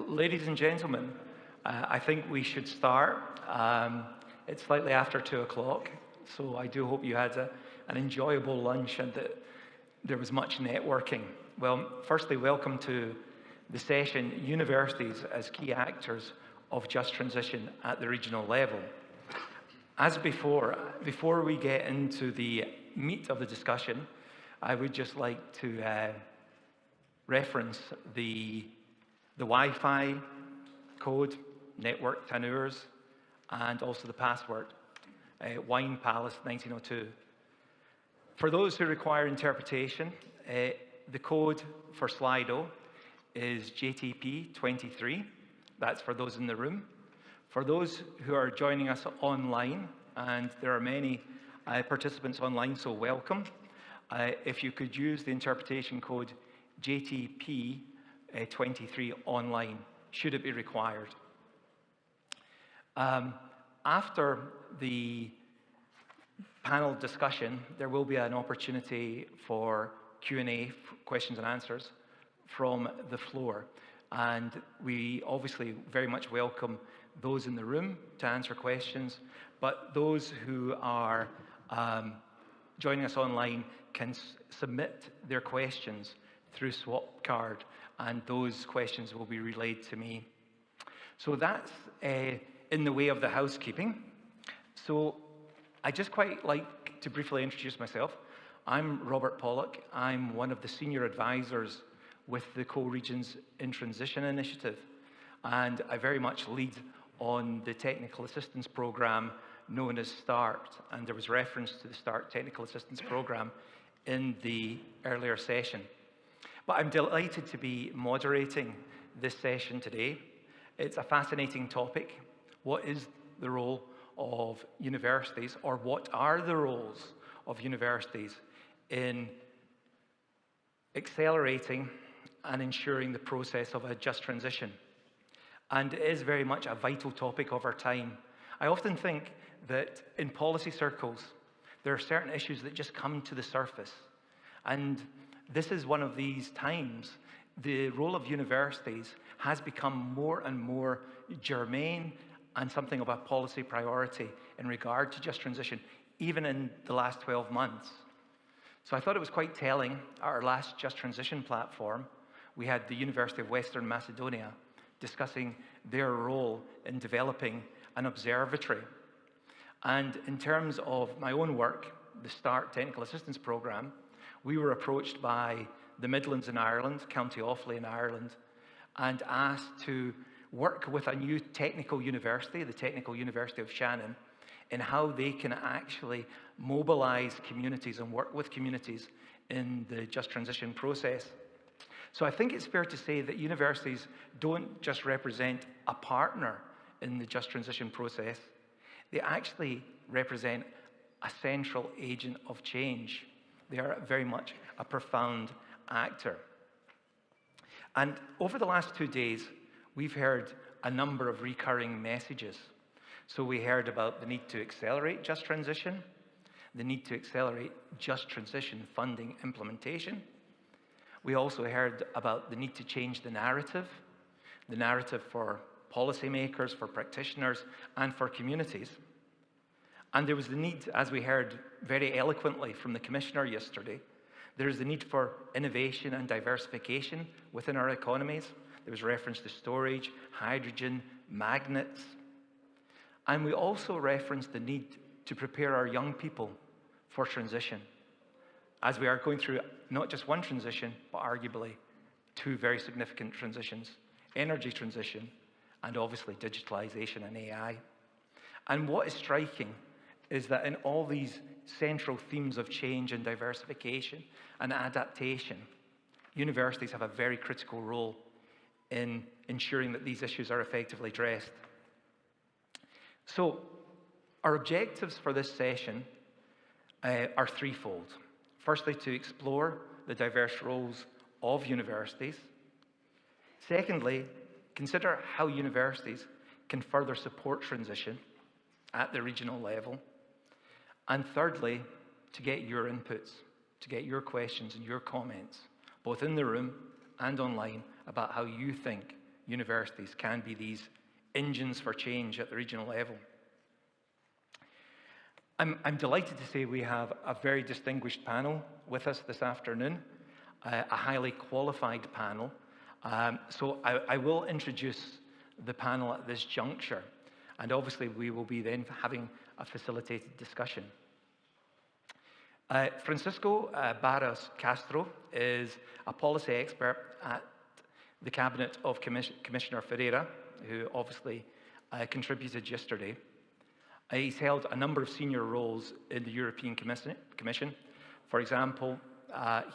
Ladies and gentlemen, I think we should start. It's slightly after 2 o'clock, so I do hope you had an enjoyable lunch and that there was much networking. Well, firstly, welcome to the session, Universities as Key Actors of Just Transition at the Regional Level. As before we get into the meat of the discussion, I would just like to reference the Wi-Fi code, network Tanurs, and also the password, Wine Palace 1902. For those who require interpretation, the code for Slido is JTP23. That's for those in the room. For those who are joining us online, and there are many participants online, so welcome. If you could use the interpretation code JTP23 online, should it be required. After the panel discussion, there will be an opportunity for Q&A, questions and answers, from the floor. And we obviously very much welcome those in the room to answer questions, but those who are joining us online can submit their questions through Swapcard, and those questions will be relayed to me. So that's in the way of the housekeeping. So I just quite like to briefly introduce myself. I'm Robert Pollock. I'm one of the senior advisors with the Co-Regions in Transition Initiative, and I very much lead on the technical assistance program known as START, and there was reference to the START technical assistance program in the earlier session. But I'm delighted to be moderating this session today. It's a fascinating topic. What is the role of universities, or what are the roles of universities in accelerating and ensuring the process of a just transition? And it is very much a vital topic of our time. I often think that in policy circles, there are certain issues that just come to the surface. And this is one of these times. The role of universities has become more and more germane and something of a policy priority in regard to just transition, even in the last 12 months. So I thought it was quite telling. At our last Just Transition platform, we had the University of Western Macedonia discussing their role in developing an observatory. And in terms of my own work, the START Technical Assistance Programme, we were approached by the Midlands in Ireland, County Offaly in Ireland, and asked to work with a new technical university, the Technical University of Shannon, in how they can actually mobilise communities and work with communities in the just transition process. So I think it's fair to say that universities don't just represent a partner in the just transition process, they actually represent a central agent of change. They are very much a profound actor. And over the last 2 days, we've heard a number of recurring messages. So we heard about the need to accelerate just transition, the need to accelerate just transition funding implementation. We also heard about the need to change the narrative for policymakers, for practitioners, and for communities. And there was the need, as we heard very eloquently from the Commissioner yesterday, there is the need for innovation and diversification within our economies. There was reference to storage, hydrogen, magnets. And we also referenced the need to prepare our young people for transition, as we are going through not just one transition, but arguably two very significant transitions: energy transition and obviously digitalization and AI. And what is striking is that in all these central themes of change and diversification and adaptation, universities have a very critical role in ensuring that these issues are effectively addressed. So our objectives for this session are threefold. Firstly, to explore the diverse roles of universities. Secondly, consider how universities can further support transition at the regional level. And thirdly, to get your inputs, to get your questions and your comments, both in the room and online, about how you think universities can be these engines for change at the regional level. I'm delighted to say we have a very distinguished panel with us this afternoon, a highly qualified panel. So I will introduce the panel at this juncture, and obviously we will be then having a facilitated discussion. Francisco Barros Castro is a policy expert at the cabinet of Commissioner Ferreira, who obviously contributed yesterday. He's held a number of senior roles in the European Commission. For example,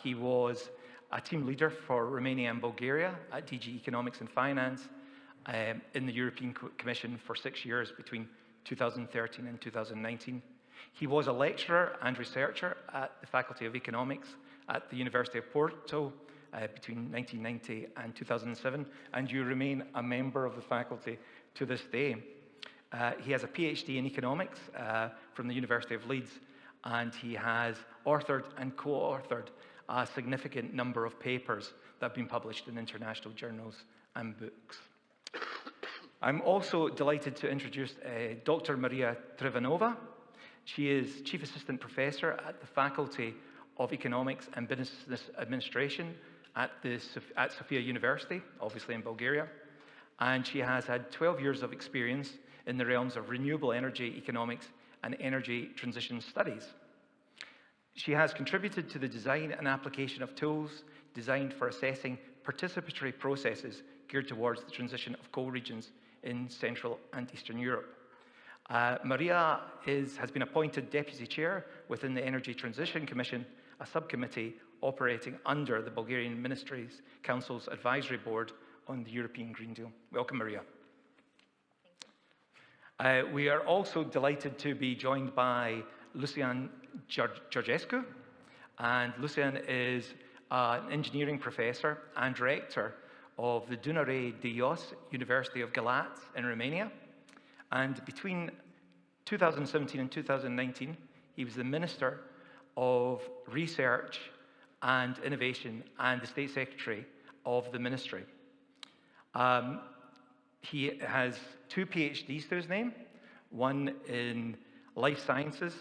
he was a team leader for Romania and Bulgaria at DG Economics and Finance in the European Commission for 6 years between 2013 and 2019. He was a lecturer and researcher at the Faculty of Economics at the University of Porto between 1990 and 2007, and you remain a member of the faculty to this day. He has a PhD in economics from the University of Leeds, and he has authored and co-authored a significant number of papers that have been published in international journals and books. I'm also delighted to introduce Dr. Maria Trivanova. She is Chief Assistant Professor at the Faculty of Economics and Business Administration at Sofia University, obviously in Bulgaria. And she has had 12 years of experience in the realms of renewable energy economics and energy transition studies. She has contributed to the design and application of tools designed for assessing participatory processes geared towards the transition of coal regions in Central and Eastern Europe. Maria has been appointed Deputy Chair within the Energy Transition Commission, a subcommittee operating under the Bulgarian Ministries Council's Advisory Board on the European Green Deal. Welcome, Maria. We are also delighted to be joined by Lucian Georgescu, and Lucian is an engineering professor and director of the Dunăre de Jos University of Galați in Romania. And between 2017 and 2019, he was the Minister of Research and Innovation and the State Secretary of the Ministry. He has 2 PhDs to his name, one in life sciences,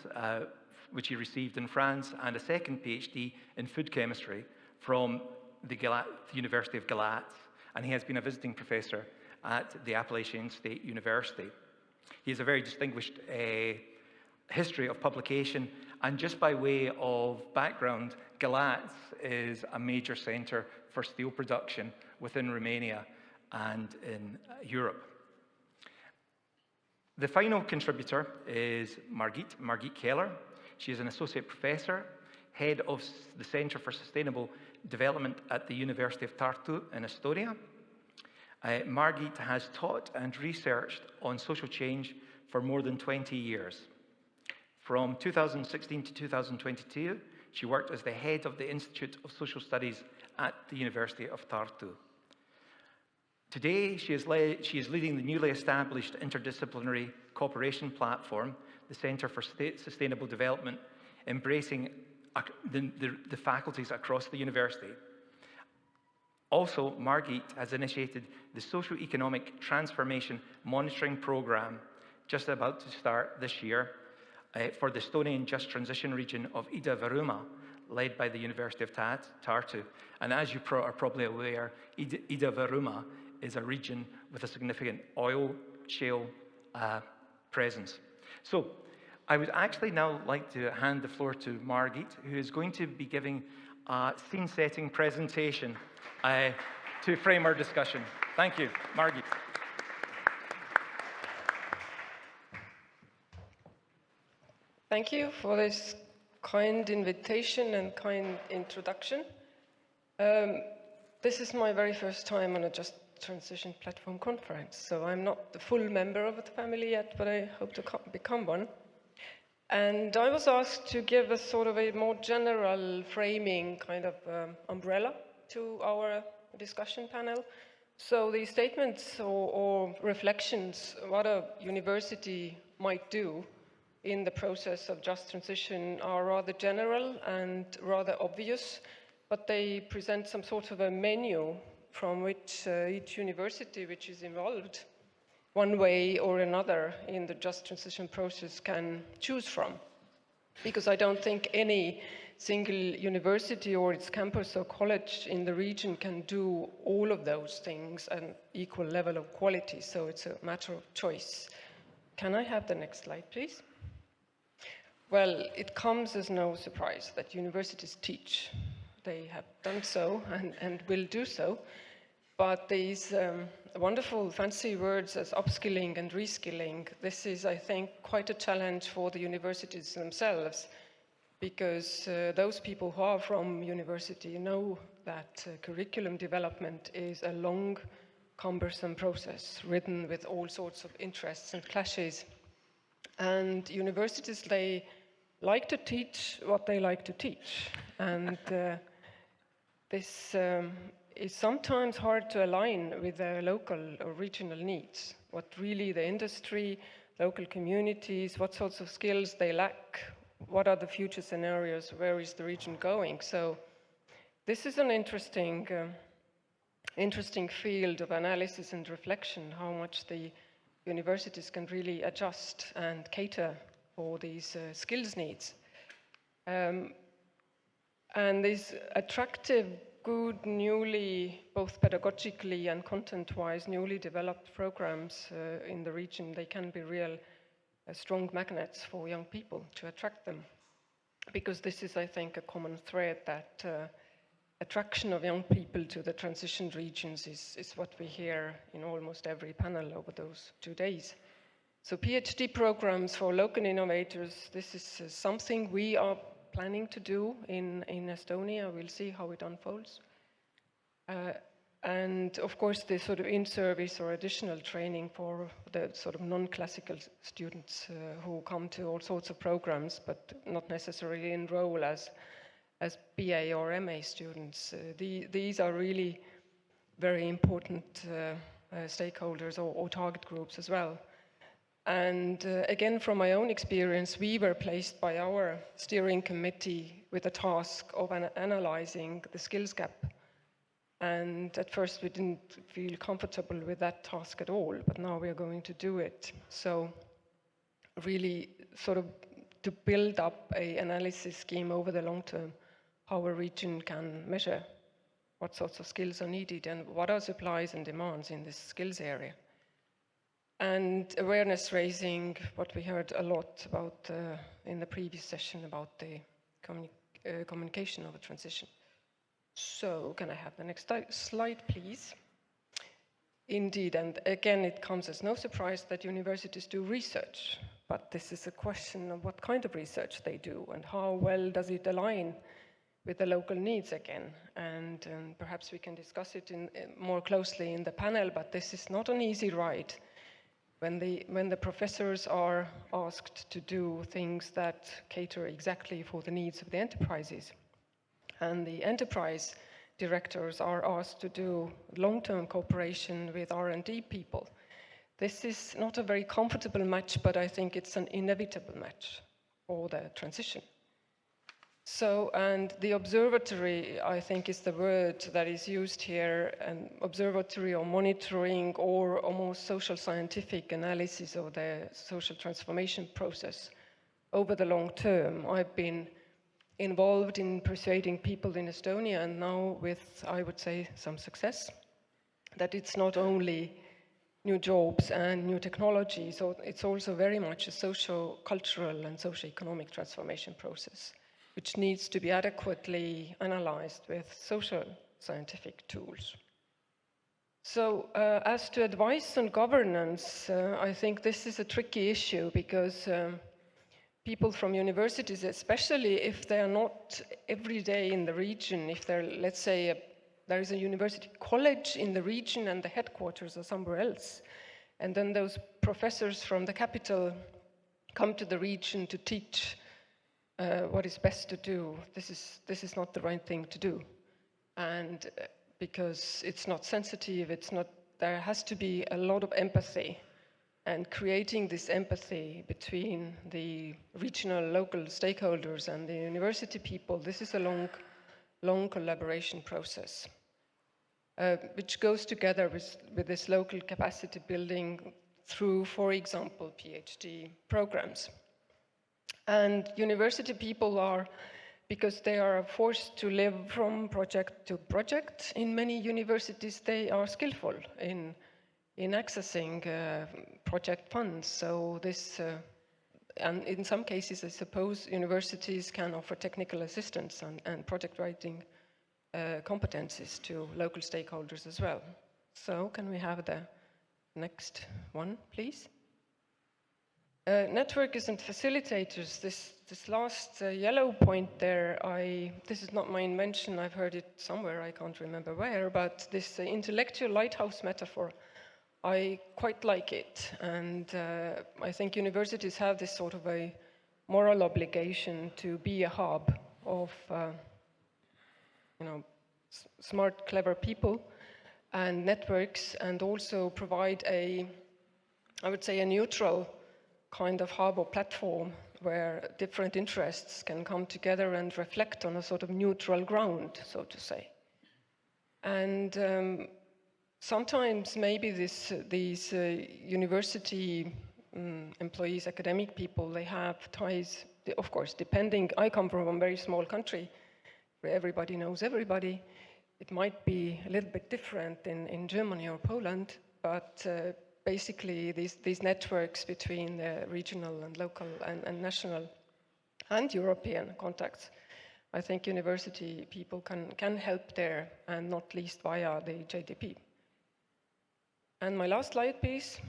which he received in France, and a second PhD in food chemistry from the University of Galați, and he has been a visiting professor at the Appalachian State University. He has a very distinguished history of publication, and just by way of background, Galați is a major center for steel production within Romania and in Europe. The final contributor is Margit Keller. She is an associate professor, head of the Center for Sustainable Development at the University of Tartu in Estonia. Margit has taught and researched on social change for more than 20 years. From 2016 to 2022, she worked as the head of the Institute of Social Studies at the University of Tartu. Today, she is leading the newly established interdisciplinary cooperation platform, the Center for Sustainable Development, embracing the faculties across the university. Also, Margit has initiated the Socio-Economic Transformation Monitoring Programme, just about to start this year, for the Estonian Just Transition region of Ida-Virumaa, led by the University of Tartu. And as you are probably aware, Ida-Virumaa is a region with a significant oil shale presence. So I would actually now like to hand the floor to Margit, who is going to be giving a scene-setting presentation to frame our discussion. Thank you, Margit. Thank you for this kind invitation and kind introduction. This is my very first time on a Just Transition Platform conference, so I'm not the full member of the family yet, but I hope to become one. And I was asked to give a sort of a more general framing kind of umbrella to our discussion panel. So the statements or reflections what a university might do in the process of just transition are rather general and rather obvious, but they present some sort of a menu from which each university which is involved one way or another in the just transition process can choose from. Because I don't think any single university or its campus or college in the region can do all of those things at an equal level of quality, so it's a matter of choice. Can I have the next slide, please? Well, it comes as no surprise that universities teach. They have done so and will do so, but these wonderful fancy words as upskilling and reskilling, this is, I think, quite a challenge for the universities themselves, because those people who are from university know that curriculum development is a long, cumbersome process, written with all sorts of interests and clashes. And universities, they like to teach what they like to teach. And this is sometimes hard to align with their local or regional needs, what really the industry, local communities, what sorts of skills they lack, what are the future scenarios, where is the region going. So this is an interesting field of analysis and reflection, how much the universities can really adjust and cater for these skills needs. And these attractive, good, newly, both pedagogically and content-wise, newly developed programs in the region, they can be real strong magnets for young people to attract them. Because this is, I think, a common thread that attraction of young people to the transition regions is what we hear in almost every panel over those 2 days. So PhD programs for local innovators, this is something we are planning to do in Estonia. We'll see how it unfolds. And of course, the sort of in-service or additional training for the sort of non-classical students who come to all sorts of programs, but not necessarily enroll as BA or MA students. These are really very important stakeholders or target groups as well. And again, from my own experience, we were placed by our steering committee with the task of analyzing the skills gap. And at first we didn't feel comfortable with that task at all, but now we are going to do it. So really sort of to build up an analysis scheme over the long term, how a region can measure what sorts of skills are needed and what are supplies and demands in this skills area. And awareness raising, what we heard a lot about in the previous session about the communication of a transition. So can I have the next slide, please? Indeed, and again, it comes as no surprise that universities do research, but this is a question of what kind of research they do and how well does it align with the local needs again. And perhaps we can discuss it more closely in the panel, but this is not an easy ride. When the professors are asked to do things that cater exactly for the needs of the enterprises, and the enterprise directors are asked to do long-term cooperation with R&D people. This is not a very comfortable match, but I think it's an inevitable match for the transition. So, and the observatory, I think, is the word that is used here, an observatory or monitoring or almost social scientific analysis of the social transformation process over the long term. I've been involved in persuading people in Estonia, and now with, I would say, some success, that it's not only new jobs and new technology, so it's also very much a socio-cultural and socio-economic transformation process, which needs to be adequately analyzed with social scientific tools. So as to advice on governance, I think this is a tricky issue because people from universities, especially if they are not every day in the region, if they're, let's say, there is a university college in the region and the headquarters are somewhere else, and then those professors from the capital come to the region to teach what is best to do. This is not the right thing to do, and because it's not sensitive, there has to be a lot of empathy, and creating this empathy between the regional, local stakeholders and the university people, this is a long collaboration process. which goes together with this local capacity building through, for example, PhD programs. And university people are, because they are forced to live from project to project in many universities, they are skillful in accessing project funds. So this, and in some cases, I suppose universities can offer technical assistance and project writing competencies to local stakeholders as well. So can we have the next one, please? Networkers and facilitators, this last yellow point there, this is not my invention, I've heard it somewhere, I can't remember where, but this intellectual lighthouse metaphor, I quite like it. And I think universities have this sort of a moral obligation to be a hub of smart, clever people and networks, and also provide I would say, a neutral kind of hub or platform where different interests can come together and reflect on a sort of neutral ground, so to say. And sometimes maybe these university employees, academic people, they have ties, of course, depending. I come from a very small country where everybody knows everybody. It might be a little bit different in Germany or Poland, but basically these networks between regional and local and national and European contacts, I think university people can help there, and not least via the JDP. And my last slide, please.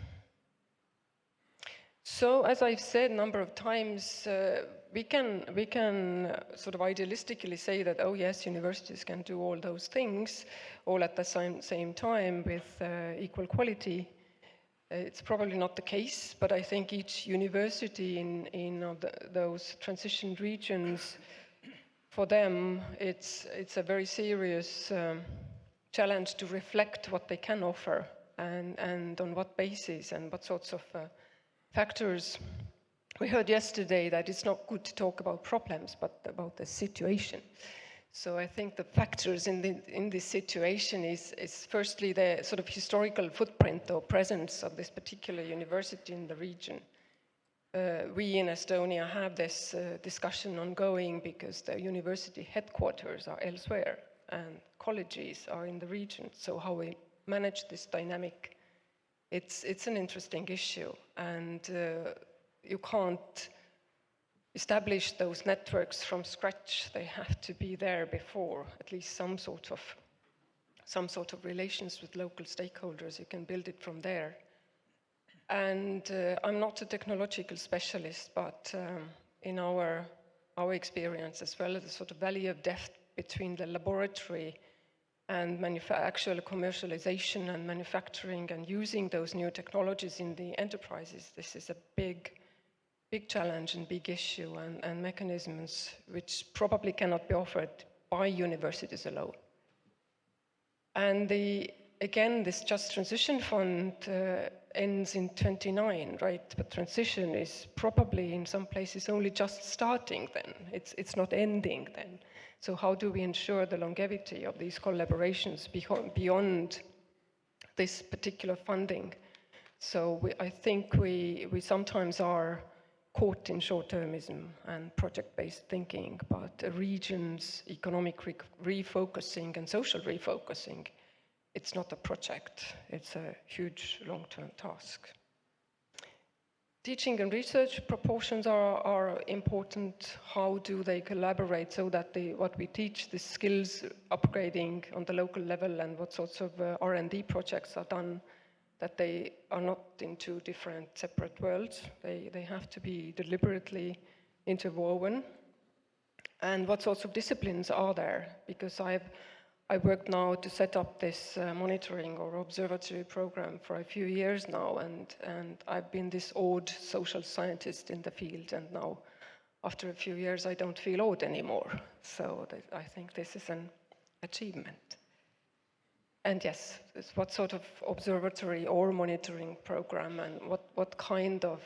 So as I've said a number of times, we can sort of idealistically say that, oh yes, universities can do all those things all at the same time with equal quality. It's probably not the case, but I think each university in those transition regions, for them, it's a very serious challenge to reflect what they can offer and on what basis and what sorts of factors. We heard yesterday that it's not good to talk about problems, but about the situation. So I think the factors in this situation is firstly the sort of historical footprint or presence of this particular university in the region. We in Estonia have this discussion ongoing because the university headquarters are elsewhere and colleges are in the region. So how we manage this dynamic, it's an interesting issue, and you can't establish those networks from scratch. They have to be there before, at least some sort of relations with local stakeholders. You can build it from there. And I'm not a technological specialist, but in our experience as well, the sort of valley of death between the laboratory and actual commercialization and manufacturing and using those new technologies in the enterprises, this is a big challenge and big issue, and mechanisms which probably cannot be offered by universities alone. And again, this Just Transition Fund ends in 29, right? But transition is probably in some places only just starting then. It's not ending then. So how do we ensure the longevity of these collaborations beyond this particular funding? So I think we sometimes are caught in short-termism and project-based thinking, but a region's economic refocusing and social refocusing, it's not a project, it's a huge long-term task. Teaching and research proportions are important. How do they collaborate so that what we teach, the skills upgrading on the local level, and what sorts of R&D projects are done, that they are not in two different separate worlds. They have to be deliberately interwoven. And what sorts of disciplines are there? Because I worked now to set up this monitoring or observatory program for a few years now, and I've been this odd social scientist in the field, and now after a few years I don't feel odd anymore. So I think this is an achievement. And yes, what sort of observatory or monitoring program, and what kind of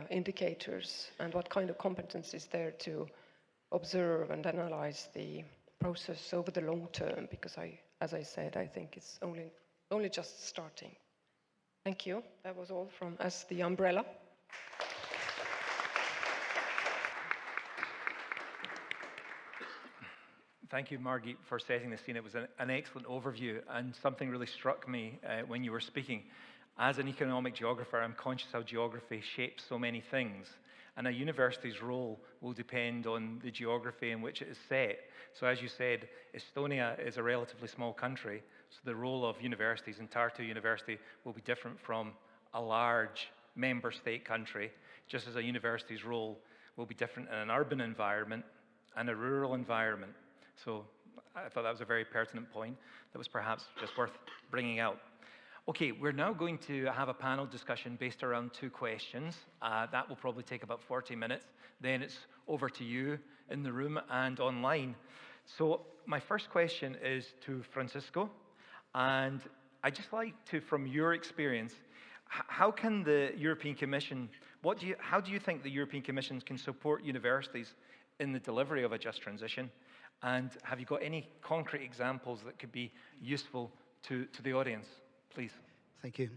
indicators and what kind of competence is there to observe and analyze the process over the long term, because I as I said, I think it's only just starting. Thank you. That was all from us, the umbrella. Thank you, Margit, for setting the scene. It was an excellent overview, and something really struck me when you were speaking. As an economic geographer, I'm conscious how geography shapes so many things, and a university's role will depend on the geography in which it is set. So as you said, Estonia is a relatively small country, so the role of universities, and Tartu University, will be different from a large member state country, just as a university's role will be different in an urban environment and a rural environment. So I thought that was a very pertinent point that was perhaps just worth bringing out. Okay, we're now going to have a panel discussion based around 2 questions. That will probably take about 40 minutes. Then it's over to you in the room and online. So my first question is to Francisco, and I'd just like to, from your experience, how can the European Commission, how do you think the European Commission can support universities in the delivery of a just transition? And have you got any concrete examples that could be useful to the audience? Please. Thank you.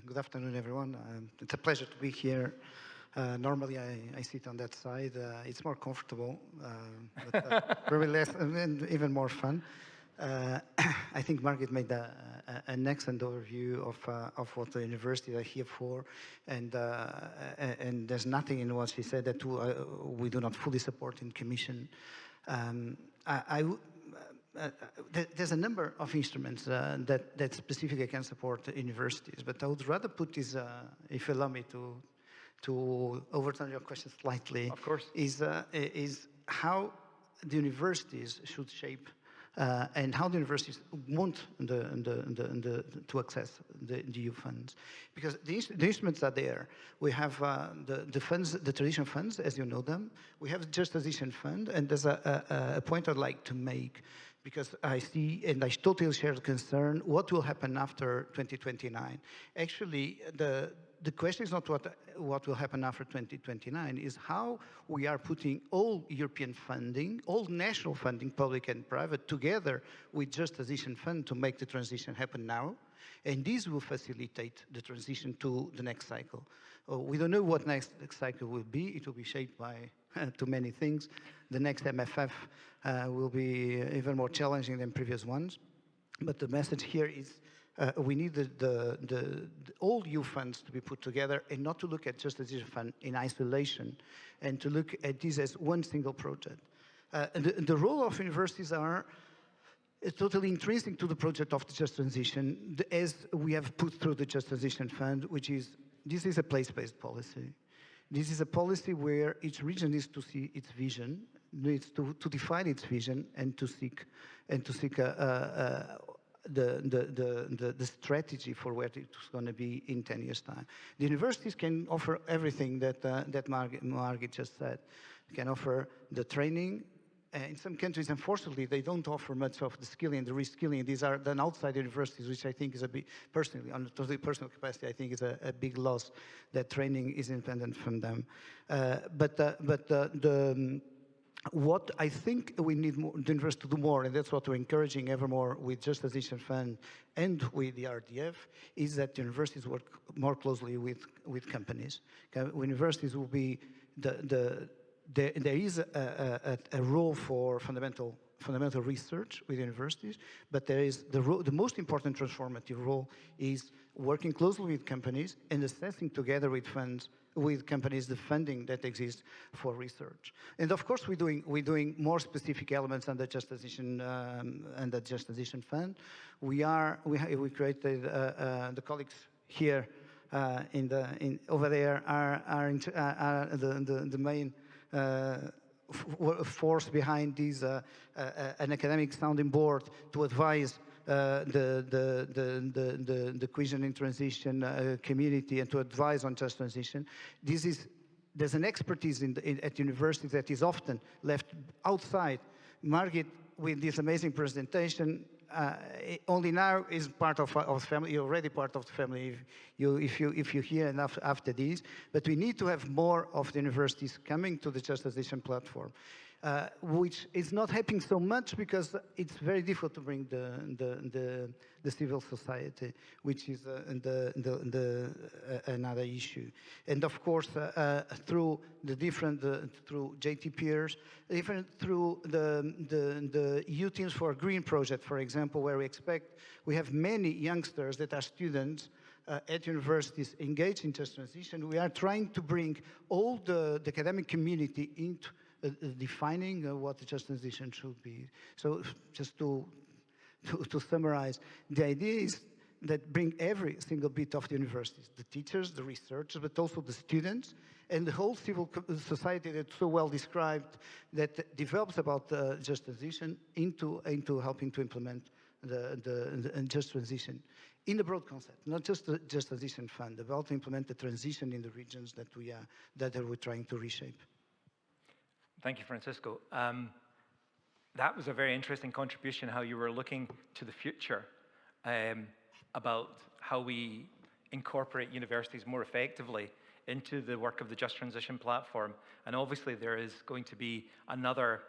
Good afternoon, everyone. It's a pleasure to be here. Normally, I sit on that side. It's more comfortable, but probably less and even more fun. I think Margit made an excellent overview of what the universities are here for, and there's nothing in what she said that we do not fully support in Commission. There's a number of instruments that specifically can support universities, but I would rather put this, if you allow me to overturn your question slightly. Of course. Is how the universities should shape and how the universities want to access the EU funds, because the instruments are there. We have the funds, the traditional funds, as you know them. We have the Just Transition Fund, and there's a point I'd like to make, because I see, and I totally share the concern, what will happen after 2029? Actually, the question is not what will happen after 2029, is how we are putting all European funding, all national funding, public and private, together with Just Transition Fund to make the transition happen now. And this will facilitate the transition to the next cycle. We don't know what next cycle will be. It will be shaped by too many things. The next MFF will be even more challenging than previous ones. But the message here is we need all EU funds to be put together and not to look at Just Transition Fund in isolation, and to look at this as one single project. The role of universities is totally intrinsic to the project of the Just Transition, as we have put through the Just Transition Fund, which is, this is a place-based policy. This is a policy where each region needs to see its vision, needs to define its vision, and to seek the strategy for where it's going to be in 10 years' time. The universities can offer everything that Margit just said. They can offer the training. In some countries, unfortunately, they don't offer much of the skilling and the reskilling. These are done outside universities, which I think is a big, personally, on a totally personal capacity, I think is a big loss that training is independent from them. What I think we need the university to do more, and that's what we're encouraging ever more with Just Transition Fund and with the RDF, is that universities work more closely with companies. Universities will be there is a role for fundamental research with universities, but there is the most important transformative role is working closely with companies and assessing together with companies the funding that exists for research. And of course, we're doing more specific elements under Just Transition and the Just Transition Fund. We created the colleagues here over there are the main force behind this an academic sounding board to advise the cohesion and transition community and to advise on just transition. There's an expertise at universities that is often left outside. Margit, with this amazing presentation, only now is part of the family. You're already part of the family if you hear enough after this. But we need to have more of the universities coming to the Just Transition platform. which is not happening so much because it's very difficult to bring the civil society, which is another issue. And of course, through the different, through JT peers, even through the Youth Teams for Green project, for example, where we have many youngsters that are students at universities engaged in just transition. We are trying to bring all the academic community into defining what the just transition should be. So just to summarize, the idea is that bring every single bit of the universities, the teachers, the researchers, but also the students, and the whole civil society that's so well described that develops about just transition into helping to implement the just transition in the broad concept, not just the just transition fund, about to implement the transition in the regions that we're trying to reshape. Thank you, Francisco. That was a very interesting contribution, how you were looking to the future about how we incorporate universities more effectively into the work of the Just Transition platform. And obviously there is going to be another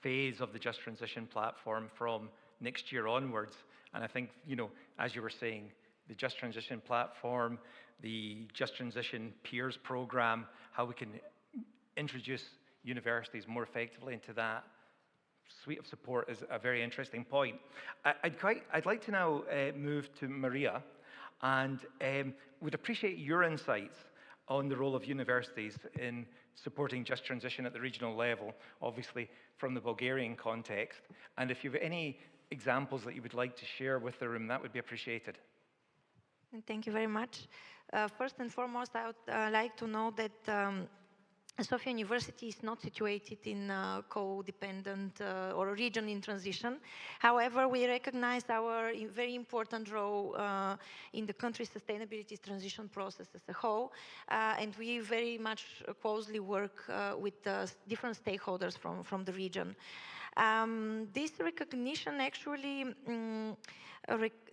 phase of the Just Transition platform from next year onwards. And I think, as you were saying, the Just Transition platform, the Just Transition Peers program, how we can introduce universities more effectively into that suite of support is a very interesting point. I'd like to now move to Maria, and would appreciate your insights on the role of universities in supporting just transition at the regional level, obviously from the Bulgarian context. And if you have any examples that you would like to share with the room, that would be appreciated. Thank you very much. First and foremost, I would like to know that Sofia University is not situated in a co-dependent or a region in transition. However, we recognize our very important role in the country's sustainability transition process as a whole, and we very much closely work with different stakeholders from the region. This recognition actually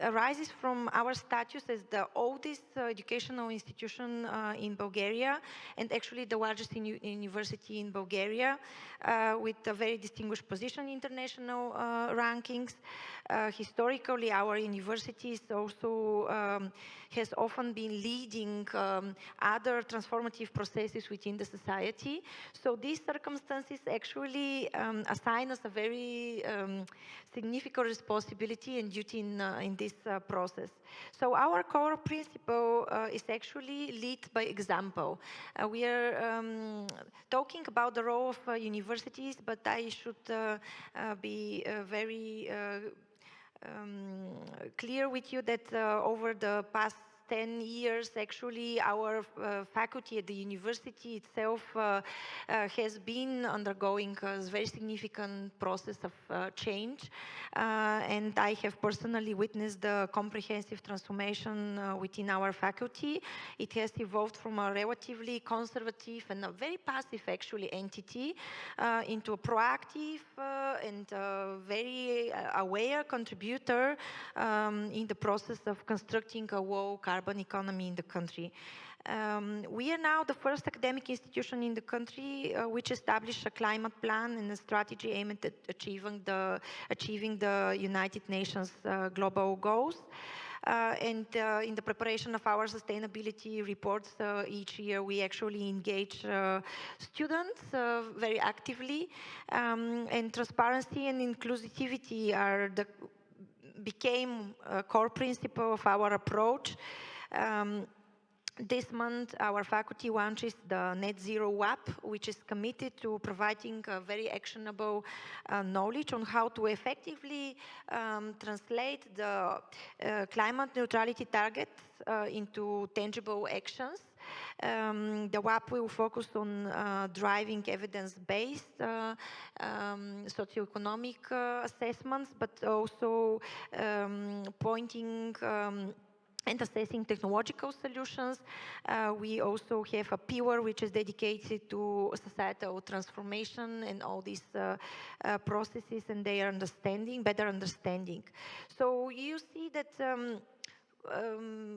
arises from our status as the oldest educational institution in Bulgaria, and actually the largest university in Bulgaria, with a very distinguished position in international rankings. Historically, our universities also has often been leading other transformative processes within the society. So these circumstances actually assign us a very significant responsibility and duty in this process. So our core principle is actually lead by example. We are talking about the role of universities, but I should be very clear with you that over the past 10 years, actually, our faculty at the university itself has been undergoing a very significant process of change. And I have personally witnessed the comprehensive transformation within our faculty. It has evolved from a relatively conservative and a very passive, actually, entity into a proactive and very aware contributor in the process of constructing a low carbon economy in the country. We are now the first academic institution in the country which established a climate plan and a strategy aimed at achieving the United Nations global goals. And in the preparation of our sustainability reports each year, we actually engage students very actively, and transparency and inclusivity became a core principle of our approach. This month, our faculty launches the Net Zero WAP, which is committed to providing very actionable knowledge on how to effectively translate the climate neutrality targets into tangible actions. The WAP will focus on driving evidence-based socioeconomic assessments, but also pointing and assessing technological solutions. We also have a pillar which is dedicated to societal transformation and all these processes and their better understanding. So you see that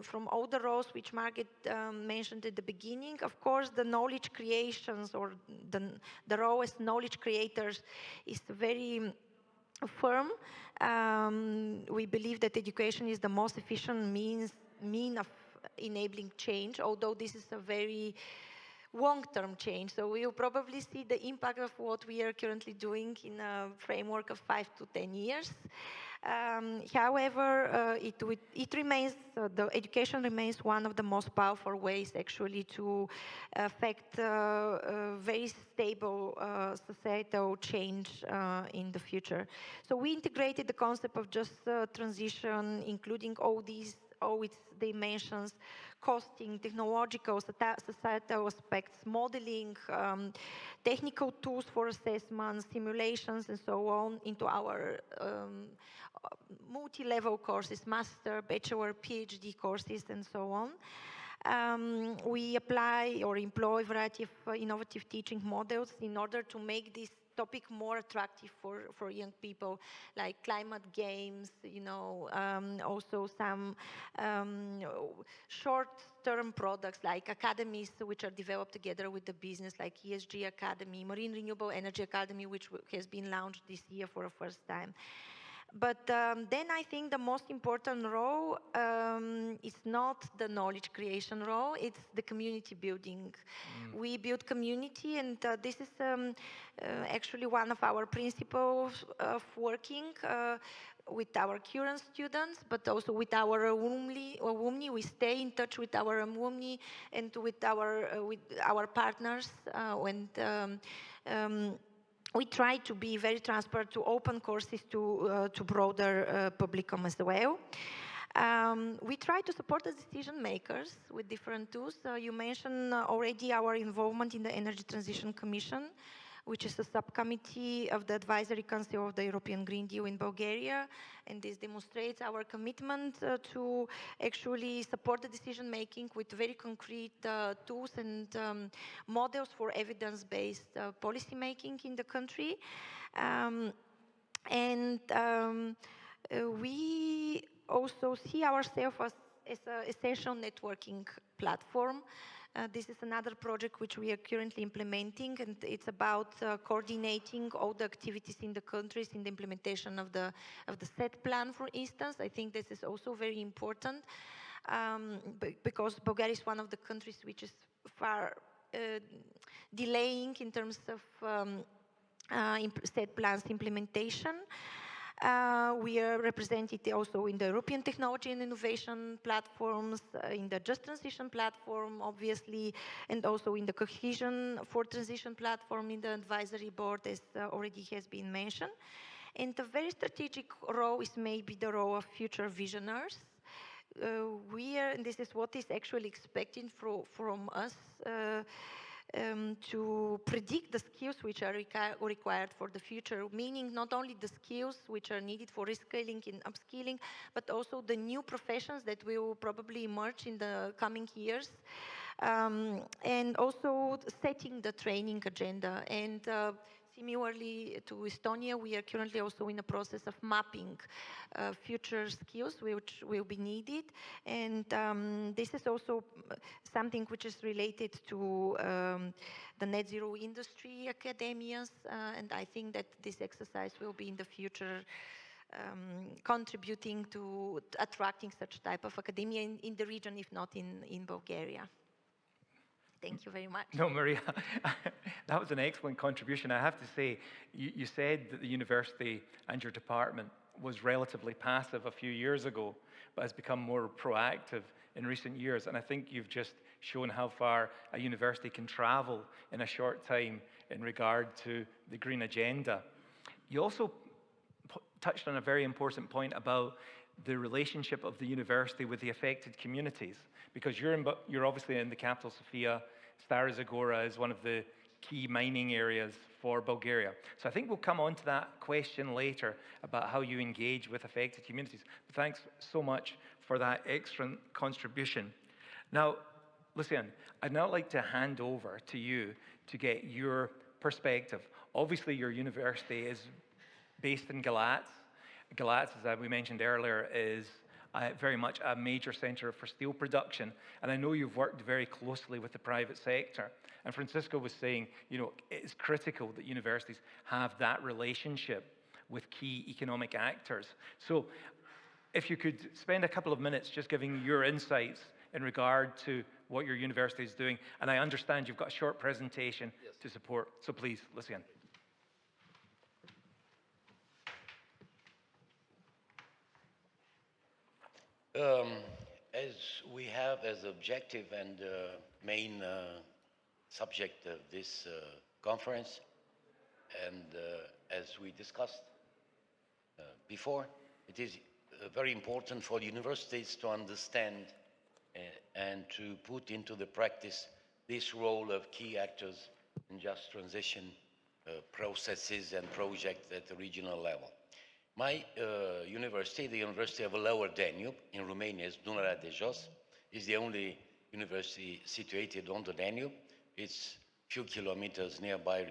from all the roles which Margaret mentioned at the beginning. Of course, the knowledge creations or the role as knowledge creators is very firm. We believe that education is the most efficient mean of enabling change, although this is a very long-term change. So we will probably see the impact of what we are currently doing in a framework of 5 to 10 years. However, it remains, the education remains one of the most powerful ways actually to affect very stable societal change in the future. So we integrated the concept of just transition, including all its dimensions, costing, technological, societal aspects, modeling, technical tools for assessment, simulations, and so on into our multi-level courses, master, bachelor, PhD courses, and so on. We apply or employ a variety of innovative teaching models in order to make this topic more attractive for young people, like climate games, also some short-term products like academies which are developed together with the business, like ESG Academy, Marine Renewable Energy Academy, which has been launched this year for the first time. But then I think the most important role is not the knowledge creation role, it's the community building. We build community, and this is actually one of our principles of working with our current students, but also with our alumni. We stay in touch with our alumni and with our partners we try to be very transparent, to open courses to broader publicum as well. We try to support the decision makers with different tools. You mentioned already our involvement in the Energy Transition Commission, which is a subcommittee of the Advisory Council of the European Green Deal in Bulgaria. And this demonstrates our commitment to actually support the decision-making with very concrete tools and models for evidence-based policy-making in the country. We also see ourselves as an essential networking platform. This is another project which we are currently implementing, and it's about coordinating all the activities in the countries in the implementation of the SET plan, for instance. I think this is also very important because Bulgaria is one of the countries which is far delaying in terms of SET plans implementation. We are represented also in the European Technology and Innovation platforms, in the Just Transition platform, obviously, and also in the Cohesion for Transition platform in the advisory board, as already has been mentioned. And a very strategic role is maybe the role of future visionaries. And this is what is actually expected from us, to predict the skills which are required for the future, meaning not only the skills which are needed for reskilling and upskilling, but also the new professions that will probably emerge in the coming years, and also setting the training agenda. And similarly to Estonia, we are currently also in the process of mapping future skills which will be needed. And this is also something which is related to the net zero industry academias. And I think that this exercise will be in the future contributing to attracting such type of academia in the region, if not in Bulgaria. Thank you very much. No, Maria, that was an excellent contribution. I have to say, you said that the university and your department was relatively passive a few years ago, but has become more proactive in recent years. And I think you've just shown how far a university can travel in a short time in regard to the green agenda. You also touched on a very important point about the relationship of the university with the affected communities, because you're obviously in the capital, Sofia. Stara Zagora is one of the key mining areas for Bulgaria. So I think we'll come on to that question later about how you engage with affected communities. But thanks so much for that excellent contribution. Now, Lucian, I'd now like to hand over to you to get your perspective. Obviously, your university is based in Galatz. Galatz, as we mentioned earlier, is very much a major centre for steel production. And I know you've worked very closely with the private sector. And Francisco was saying, you know, it's critical that universities have that relationship with key economic actors. So if you could spend a couple of minutes just giving your insights in regard to what your university is doing. And I understand you've got a short presentation to support. So please, Lucien. As we have as objective and main subject of this conference, and as we discussed before, it is very important for universities to understand and to put into the practice this role of key actors in just transition processes and projects at the regional level. My university, the University of Lower Danube in Romania's Dunărea de Jos, is the only university situated on the Danube. It's a few kilometers nearby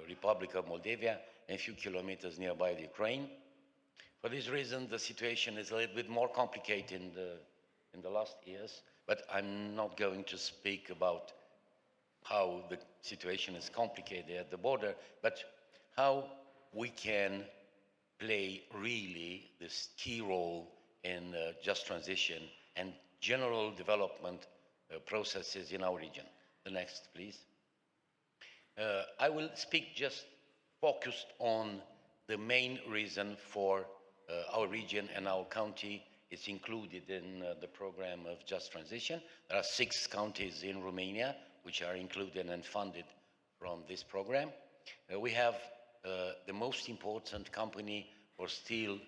Republic of Moldova and a few kilometers nearby the Ukraine. For this reason, the situation is a little bit more complicated in the last years, but I'm not going to speak about how the situation is complicated at the border, but how we can play really this key role in just transition and general development processes in our region. The next, please. I will speak just focused on the main reason for our region and our county is included in the program of Just Transition. There are 6 counties in Romania which are included and funded from this program. We have the most important company for steel,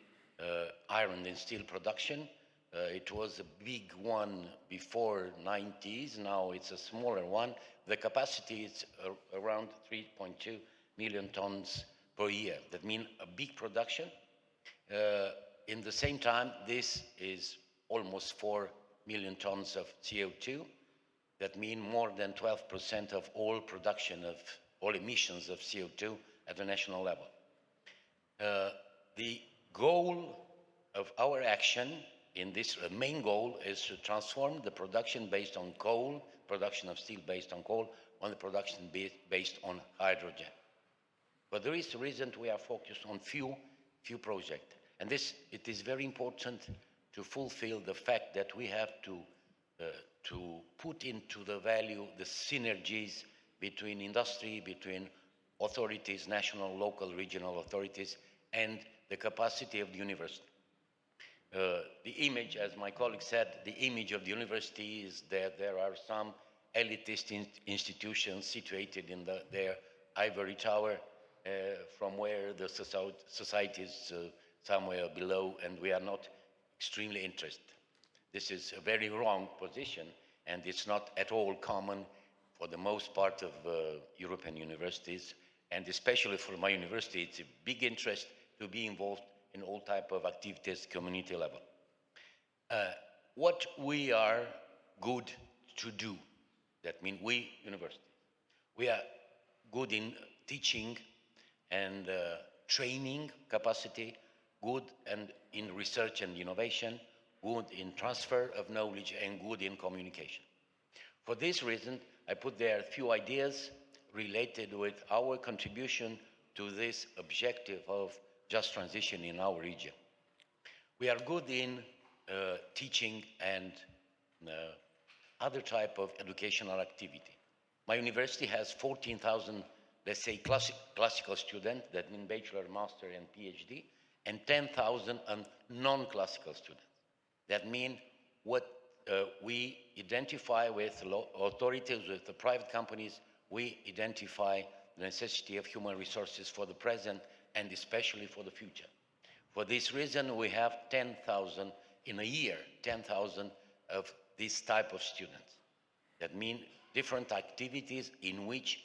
iron and steel production. It was a big one before 90s, now it's a smaller one. The capacity is around 3.2 million tons per year. That means a big production. In the same time, this is almost 4 million tons of CO2. That means more than 12% of all production of all emissions of CO2 at the national level. The goal of our action in this main goal is to transform the production based on coal, production of steel based on coal, on the production based on hydrogen. But there is a reason we are focused on few projects. And it is very important to fulfill the fact that we have to put into the value the synergies between industry, between authorities, national, local, regional authorities, and the capacity of the university. The image, as my colleague said, the image of the university is that there are some elitist institutions situated in their ivory tower from where the society is somewhere below, and we are not extremely interested. This is a very wrong position, and it's not at all common for the most part of European universities, and especially for my university, it's a big interest to be involved in all type of activities, community level. What we are good to do, that means we, university, we are good in teaching and training capacity, good and in research and innovation, good in transfer of knowledge, and good in communication. For this reason, I put there a few ideas related with our contribution to this objective of just transition in our region. We are good in teaching and other type of educational activity. My university has 14,000, let's say, classical students, that mean bachelor, master, and PhD, and 10,000 non-classical students. That means what we identify with authorities, with the private companies, we identify the necessity of human resources for the present and especially for the future. For this reason, we have 10,000 in a year, 10,000 of this type of students. That means different activities in which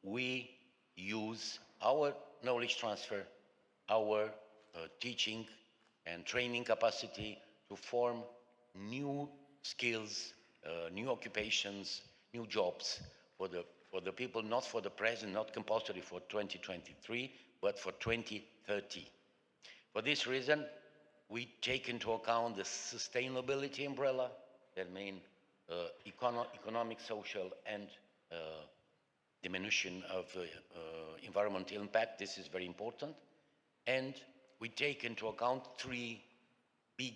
we use our knowledge transfer, our teaching and training capacity to form new skills, new occupations, new jobs for the people, not for the present, not compulsory for 2023, but for 2030. For this reason, we take into account the sustainability umbrella, that means economic, social, and diminution of environmental impact. This is very important. And we take into account 3 big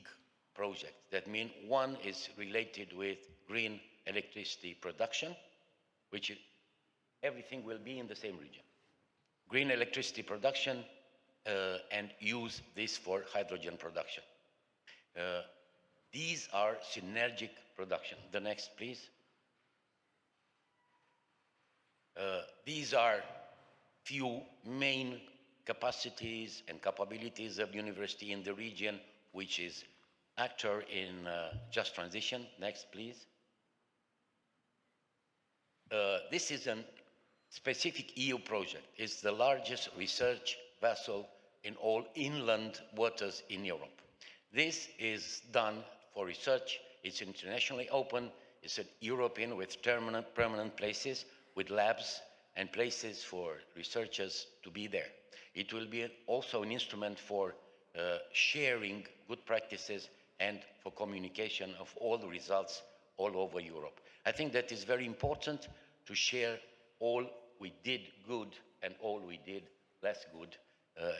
projects. That means one is related with green electricity production, which everything will be in the same region. Green electricity production and use this for hydrogen production. These are synergic production. The next, please. These are few main capacities and capabilities of university in the region, which is actor in just transition. Next, please. This is a specific EU project. It's the largest research vessel in all inland waters in Europe. This is done for research. It's internationally open. It's a European with permanent places, with labs and places for researchers to be there. It will be also an instrument for sharing good practices and for communication of all the results all over Europe. I think that is very important to share all we did good and all we did less good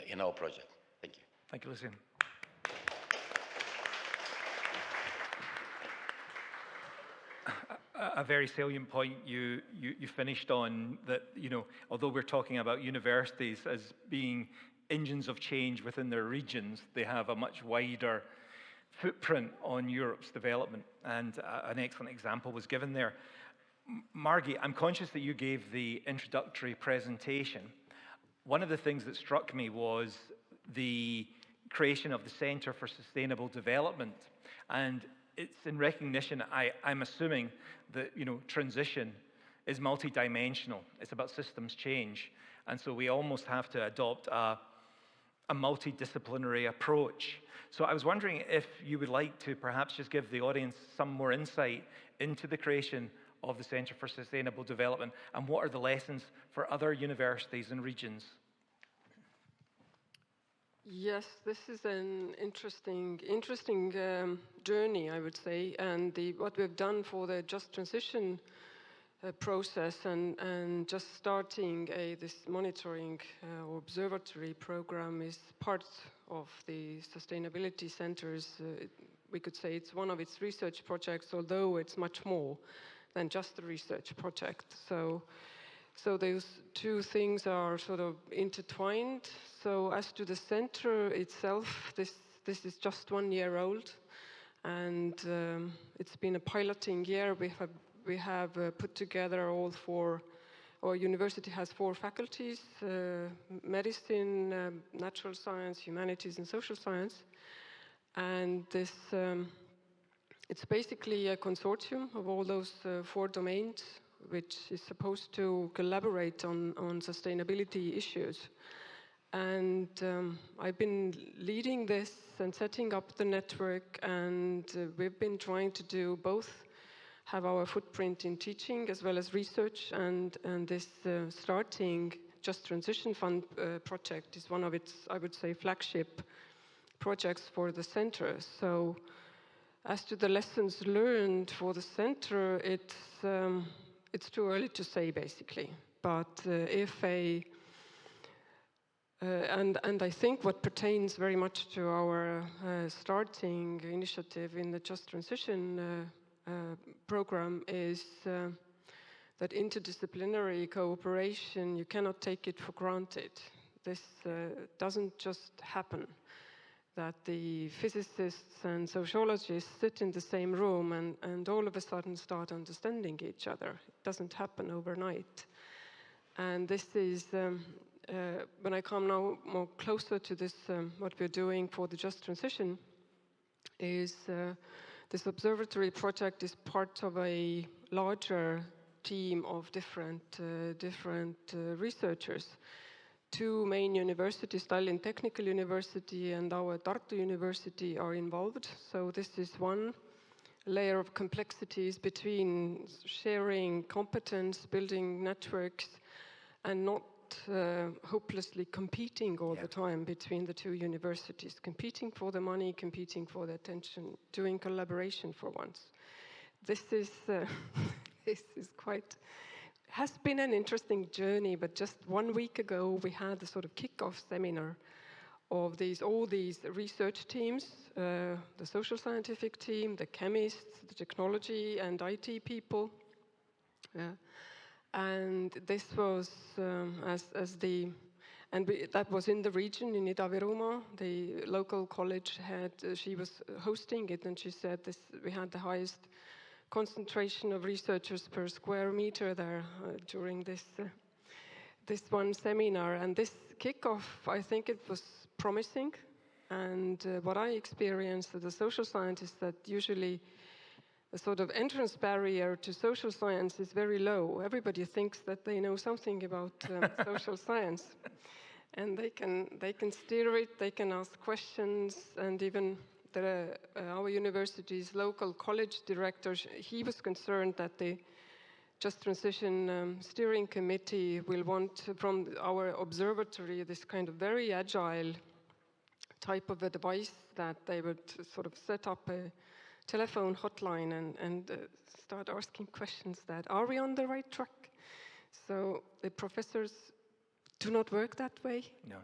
in our project. Thank you. Thank you, Lucien. A very salient point you finished on, that, you know, although we're talking about universities as being engines of change within their regions, they have a much wider footprint on Europe's development, and an excellent example was given there. Margie, I'm conscious that you gave the introductory presentation. One of the things that struck me was the creation of the Centre for Sustainable Development, and it's in recognition, I'm assuming, that, you know, transition is multidimensional. It's about systems change, and so we almost have to adopt a multidisciplinary approach. So I was wondering if you would like to perhaps just give the audience some more insight into the creation of the Centre for Sustainable Development, and what are the lessons for other universities and regions? Yes, this is an interesting journey, I would say, and what we've done for the Just Transition process and just starting this monitoring or observatory program is part of the Sustainability Centre's, we could say it's one of its research projects, although it's much more than just a research project. So those two things are sort of intertwined. So as to the center itself, this is just 1 year old, and it's been a piloting year. We have put together our university has 4 faculties: medicine, natural science, humanities, and social science. And this it's basically a consortium of all those 4 domains, which is supposed to collaborate on sustainability issues. And I've been leading this and setting up the network, and we've been trying to do both, have our footprint in teaching as well as research, and this starting Just Transition Fund project is one of its, I would say, flagship projects for the center. So as to the lessons learned for the center, it's too early to say, basically. But and I think what pertains very much to our starting initiative in the Just Transition program is that interdisciplinary cooperation, you cannot take it for granted. This doesn't just happen, that the physicists and sociologists sit in the same room and all of a sudden start understanding each other. It doesn't happen overnight. And this is, when I come now more closer to this, what we're doing for the Just Transition, is this observatory project is part of a larger team of different researchers. 2 main universities, Tallinn Technical University and our Tartu University, are involved. So this is one layer of complexities between sharing competence, building networks, and not not hopelessly competing all the time between the two universities, competing for the money, competing for the attention, doing collaboration for once. This is, this is quite, has been an interesting journey, but just 1 week ago we had a sort of kick-off seminar of all these research teams, the social scientific team, the chemists, the technology and IT people. And this was that was in the region in Ida-Virumaa. The local college she was hosting it, and she said we had the highest concentration of researchers per square meter there during this one seminar. And this kickoff, I think it was promising. And what I experienced as a social scientist, that usually the sort of entrance barrier to social science is very low. Everybody thinks that they know something about social science, and they can steer it. They can ask questions, and even our university's local college director, he was concerned that the Just Transition Steering Committee will want from our observatory this kind of very agile type of advice, that they would sort of set up a telephone hotline and start asking questions that, are we on the right track? So the professors do not work that way. No.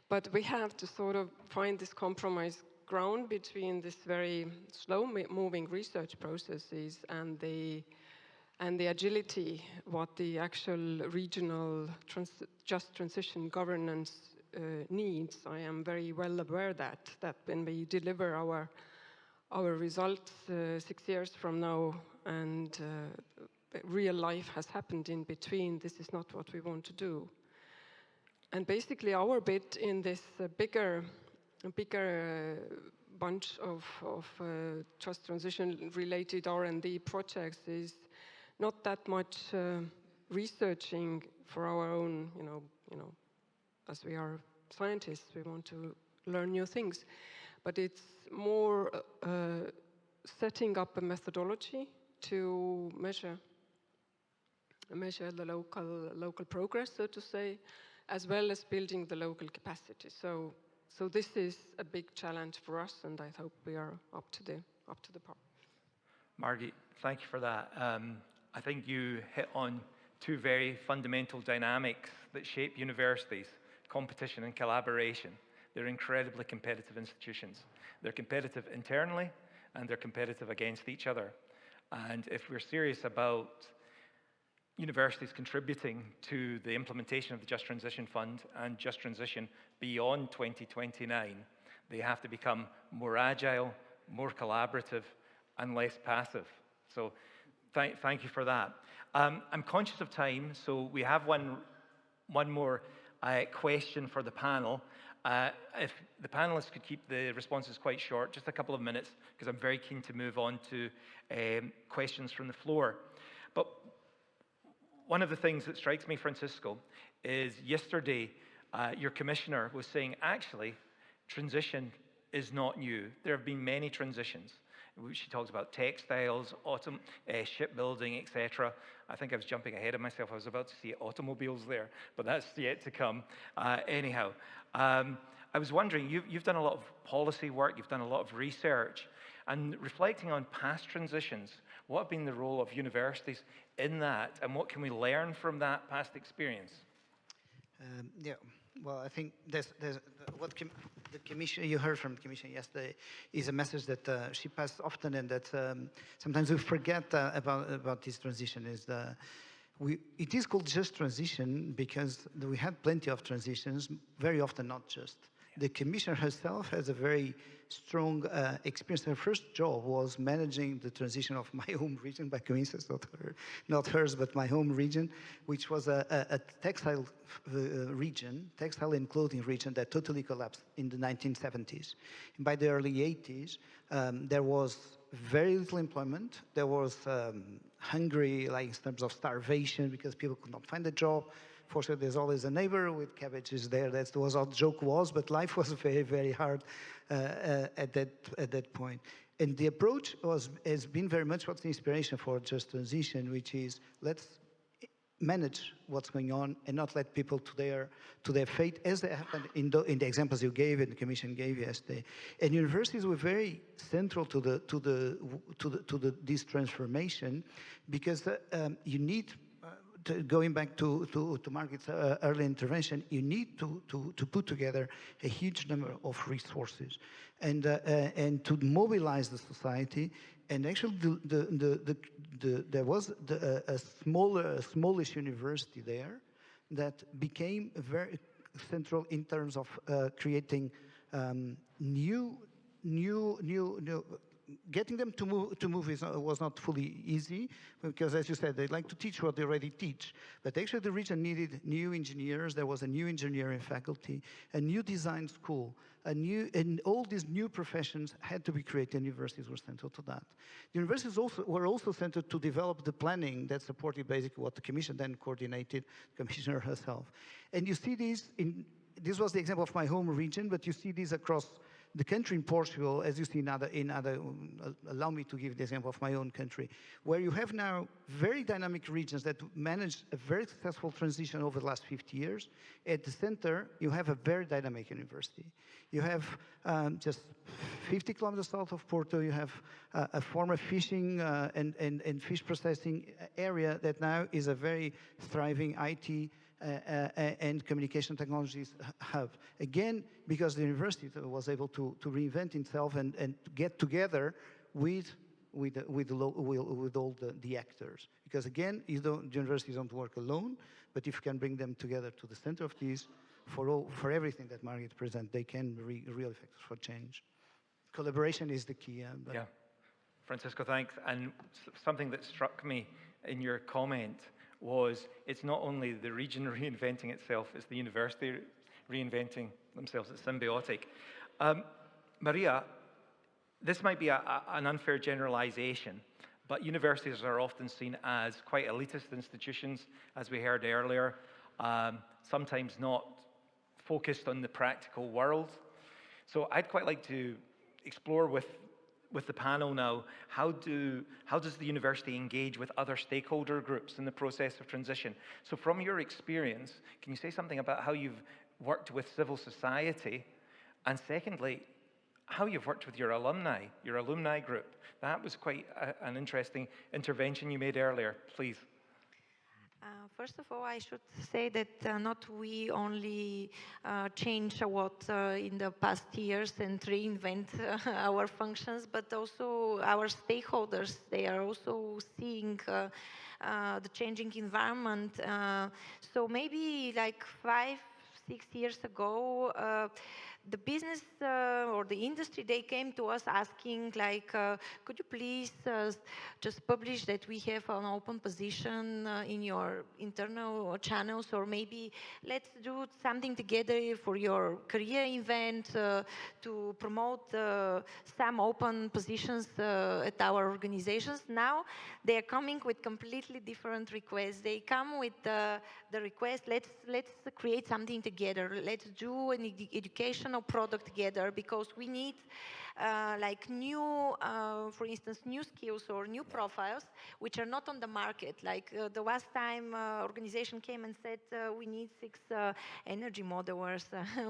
But we have to sort of find this compromise ground between this very slow-moving research processes and the agility, what the actual regional just transition governance needs. I am very well aware that when we deliver our results 6 years from now, and real life has happened in between, this is not what we want to do. And basically our bit in this bigger bunch of just transition related R&D projects is not that much researching for our own, as we are scientists, we want to learn new things. But it's more setting up a methodology to measure the local progress, so to say, as well as building the local capacity. So this is a big challenge for us, and I hope we are up to the part. Margit, thank you for that. I think you hit on two very fundamental dynamics that shape universities: competition and collaboration. They're incredibly competitive institutions. They're competitive internally, and they're competitive against each other. And if we're serious about universities contributing to the implementation of the Just Transition Fund and Just Transition beyond 2029, they have to become more agile, more collaborative, and less passive. So thank you for that. I'm conscious of time, so we have one more question for the panel. If the panelists could keep the responses quite short, just a couple of minutes, because I'm very keen to move on to questions from the floor. But one of the things that strikes me, Francisco, is yesterday your commissioner was saying, actually, transition is not new. There have been many transitions. She talks about textiles, shipbuilding, etc. I think I was jumping ahead of myself. I was about to see automobiles there, but that's yet to come. Anyhow, I was wondering, you've done a lot of policy work, you've done a lot of research, and reflecting on past transitions, what have been the role of universities in that, and what can we learn from that past experience? Yeah, well, I think there's what the commission, you heard from the commission yesterday, is a message that she passed often, and that sometimes we forget about this transition. It is called just transition because we had plenty of transitions, very often not just. The commissioner herself has a very strong experience. Her first job was managing the transition of my home region, by coincidence, not hers, but my home region, which was a textile region, textile and clothing region that totally collapsed in the 1970s. And by the early 80s, there was very little employment. There was hungry, like in terms of starvation, because people could not find a job. Fortunately, there's always a neighbor with cabbages there. That was how the joke was, but life was very, very hard at that point. And the approach has been very much what's the inspiration for Just Transition, which is let's manage what's going on and not let people to their fate, as they happened in the examples you gave and the Commission gave yesterday. And universities were very central to this transformation, because you need. Going back to Margaret's early intervention, you need to put together a huge number of resources and to mobilize the society. And actually, there was a smallish university there that became very central in terms of creating new. Getting them to move was not fully easy, because, as you said, they like to teach what they already teach. But actually, the region needed new engineers. There was a new engineering faculty, a new design school, and all these new professions had to be created. And universities were central to that. The universities were also central to develop the planning that supported basically what the Commission then coordinated, the Commissioner herself. And you see these this was the example of my home region, but you see these across the country in Portugal, as you see in other, allow me to give the example of my own country, where you have now very dynamic regions that managed a very successful transition over the last 50 years. At the center, you have a very dynamic university. You have just 50 kilometers south of Porto, you have a former fishing and fish processing area that now is a very thriving IT and communication technologies hub. Again, because the university was able to reinvent itself and get together with all the actors. Because again, the universities don't work alone, but if you can bring them together to the center of these, for everything that Margaret presents, they can be real effects for change. Collaboration is the key. Yeah. Francisco, thanks. And something that struck me in your comment was it's not only the region reinventing itself, it's the university reinventing themselves. It's symbiotic. Maria, this might be an unfair generalization, but universities are often seen as quite elitist institutions, as we heard earlier, sometimes not focused on the practical world. So I'd quite like to explore with the panel now, how does the university engage with other stakeholder groups in the process of transition? So from your experience, can you say something about how you've worked with civil society? And secondly, how you've worked with your alumni group. That was quite an interesting intervention you made earlier. Please. First of all, I should say that not we only change a lot in the past years and reinvent our functions, but also our stakeholders. They are also seeing the changing environment. So maybe like 5-6 years ago, the business or the industry, they came to us asking like, could you please just publish that we have an open position in your internal channels, or maybe let's do something together for your career event to promote some open positions at our organizations. Now they are coming with completely different requests. They come with the request, let's create something together. Let's do an educational product together, because we need like new, for instance, new skills or new profiles which are not on the market. Like the last time organization came and said we need 6 energy modelers.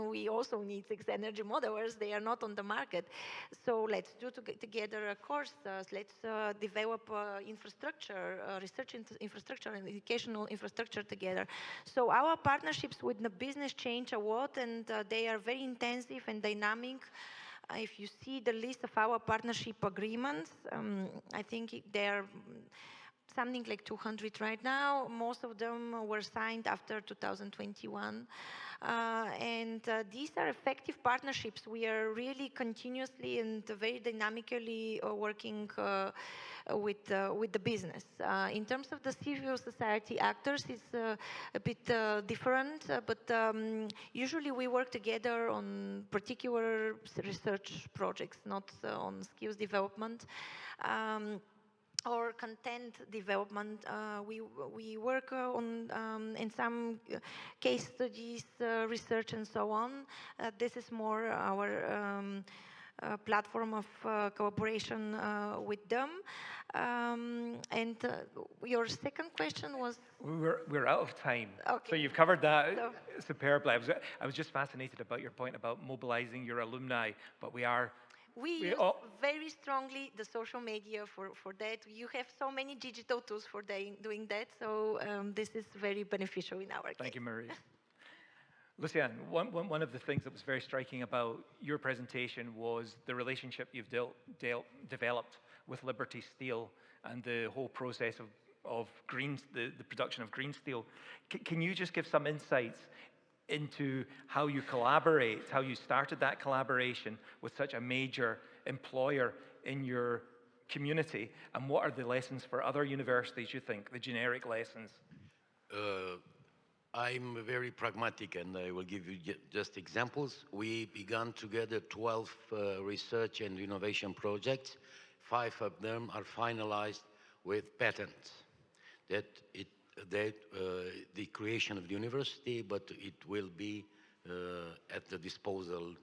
We also need 6 energy modelers. They are not on the market. So let's do together a course. Let's develop infrastructure, research infrastructure and educational infrastructure together. So our partnerships with the business change a lot, and they are very intensive and dynamic. If you see the list of our partnership agreements, I think they are something like 200 right now. Most of them were signed after 2021. And these are effective partnerships. We are really continuously and very dynamically working with the business. In terms of the civil society actors, it's a bit different, but usually we work together on particular research projects, not on skills development. Or content development. We work on in some case studies, research, and so on. This is more our platform of collaboration with them. And your second question was? We're out of time. Okay. So you've covered that So- superbly. I was just fascinated about your point about mobilizing your alumni, but we We use oh, very strongly the social media for that. You have so many digital tools for doing that, so this is very beneficial in our case. thank you, Marie. Luciane, one of the things that was very striking about your presentation was the relationship you've developed with Liberty Steel and the whole process of the production of green steel. Can you just give some insights into how you collaborate, how you started that collaboration with such a major employer in your community, and what are the lessons for other universities, you think, the generic lessons? I'm very pragmatic, and I will give you just examples. We began together 12 research and innovation projects. 5 of them are finalized with patents. The creation of the university, but it will be at the disposal,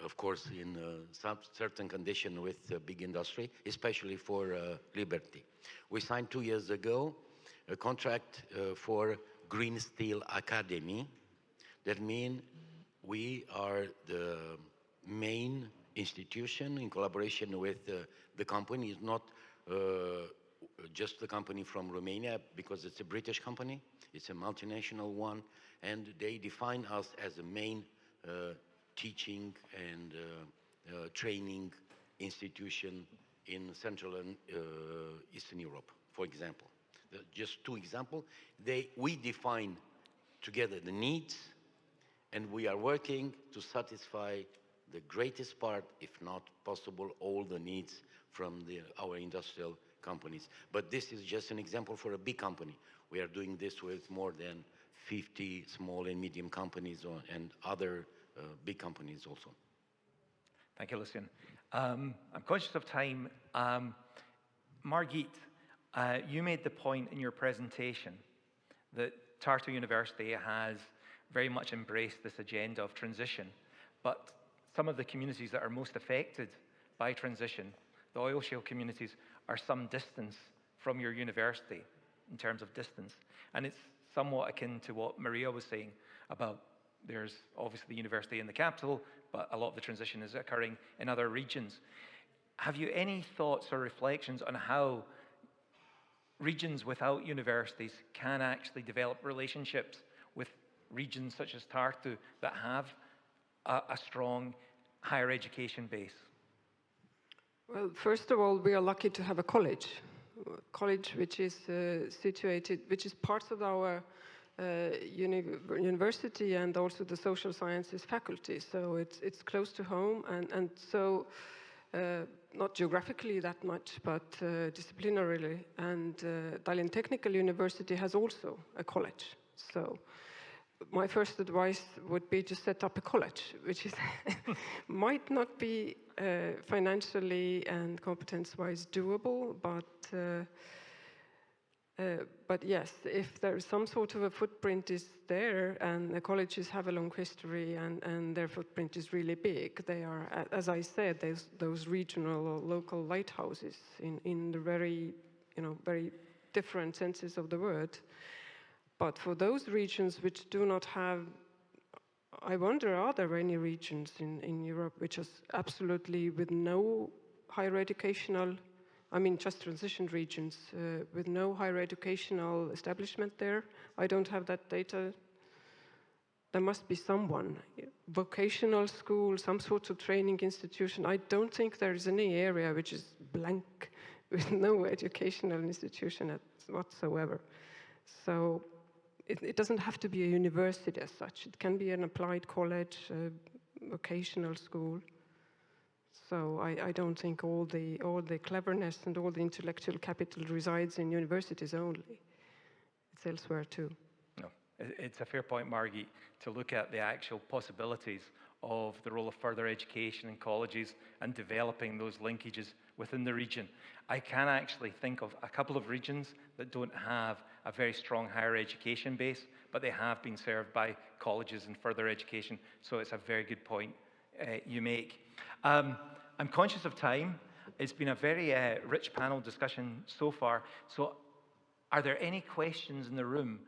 of course, in some certain condition with big industry, especially for Liberty. We signed 2 years ago a contract for Green Steel Academy. That means we are the main institution in collaboration with the company. It's not just the company from Romania, because it's a British company. It's a multinational one, and they define us as a main teaching and training institution in Central and Eastern Europe, for example. Just 2 examples. We define together the needs, and we are working to satisfy the greatest part, if not possible, all the needs from our industrial companies. But this is just an example for a big company. We are doing this with more than 50 small and medium companies and other big companies also. Thank you, Lucian. I'm conscious of time. Margit, you made the point in your presentation that Tartu University has very much embraced this agenda of transition, but some of the communities that are most affected by transition, the oil shale communities, are some distance from your university in terms of distance. And it's somewhat akin to what Maria was saying about there's obviously the university in the capital, but a lot of the transition is occurring in other regions. Have you any thoughts or reflections on how regions without universities can actually develop relationships with regions such as Tartu that have a strong higher education base? Well, first of all, we are lucky to have a college which is situated, which is part of our university and also the social sciences faculty. So it's close to home, and so not geographically that much, but disciplinarily. And Tallinn Technical University has also a college. So my first advice would be to set up a college, which is might not be financially and competence-wise doable, but yes, if there is some sort of a footprint is there, and the colleges have a long history and their footprint is really big, they are, as I said, there's those regional or local lighthouses in the very, very different senses of the word. But for those regions which do not have, I wonder, are there any regions in Europe which is absolutely with no higher educational, I mean just transition regions, with no higher educational establishment there? I don't have that data. There must be someone, vocational school, some sort of training institution. I don't think there is any area which is blank with no educational institution whatsoever. So it doesn't have to be a university as such. It can be an applied college, a vocational school. So I don't think all the cleverness and all the intellectual capital resides in universities only. It's elsewhere too. No, it's a fair point, Margit, to look at the actual possibilities of the role of further education in colleges and developing those linkages within the region. I can actually think of a couple of regions that don't have a very strong higher education base, but they have been served by colleges and further education. So it's a very good point you make. I'm conscious of time. It's been a very rich panel discussion so far. So are there any questions in the room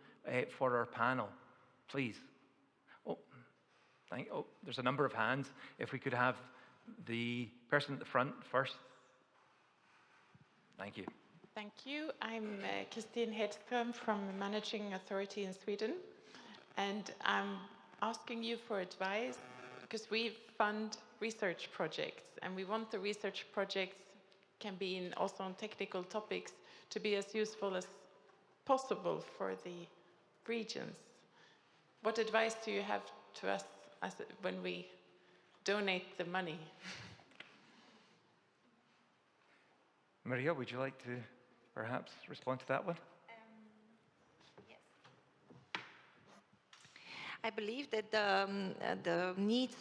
for our panel? Please. Oh, there's a number of hands. If we could have the person at the front first. Thank you. Thank you. I'm Christine Hedström from the Managing Authority in Sweden. And I'm asking you for advice because we fund research projects and we want the research projects can be also on technical topics to be as useful as possible for the regions. What advice do you have to us when we donate the money? Maria, would you like to perhaps respond to that one? Yes. I believe that the needs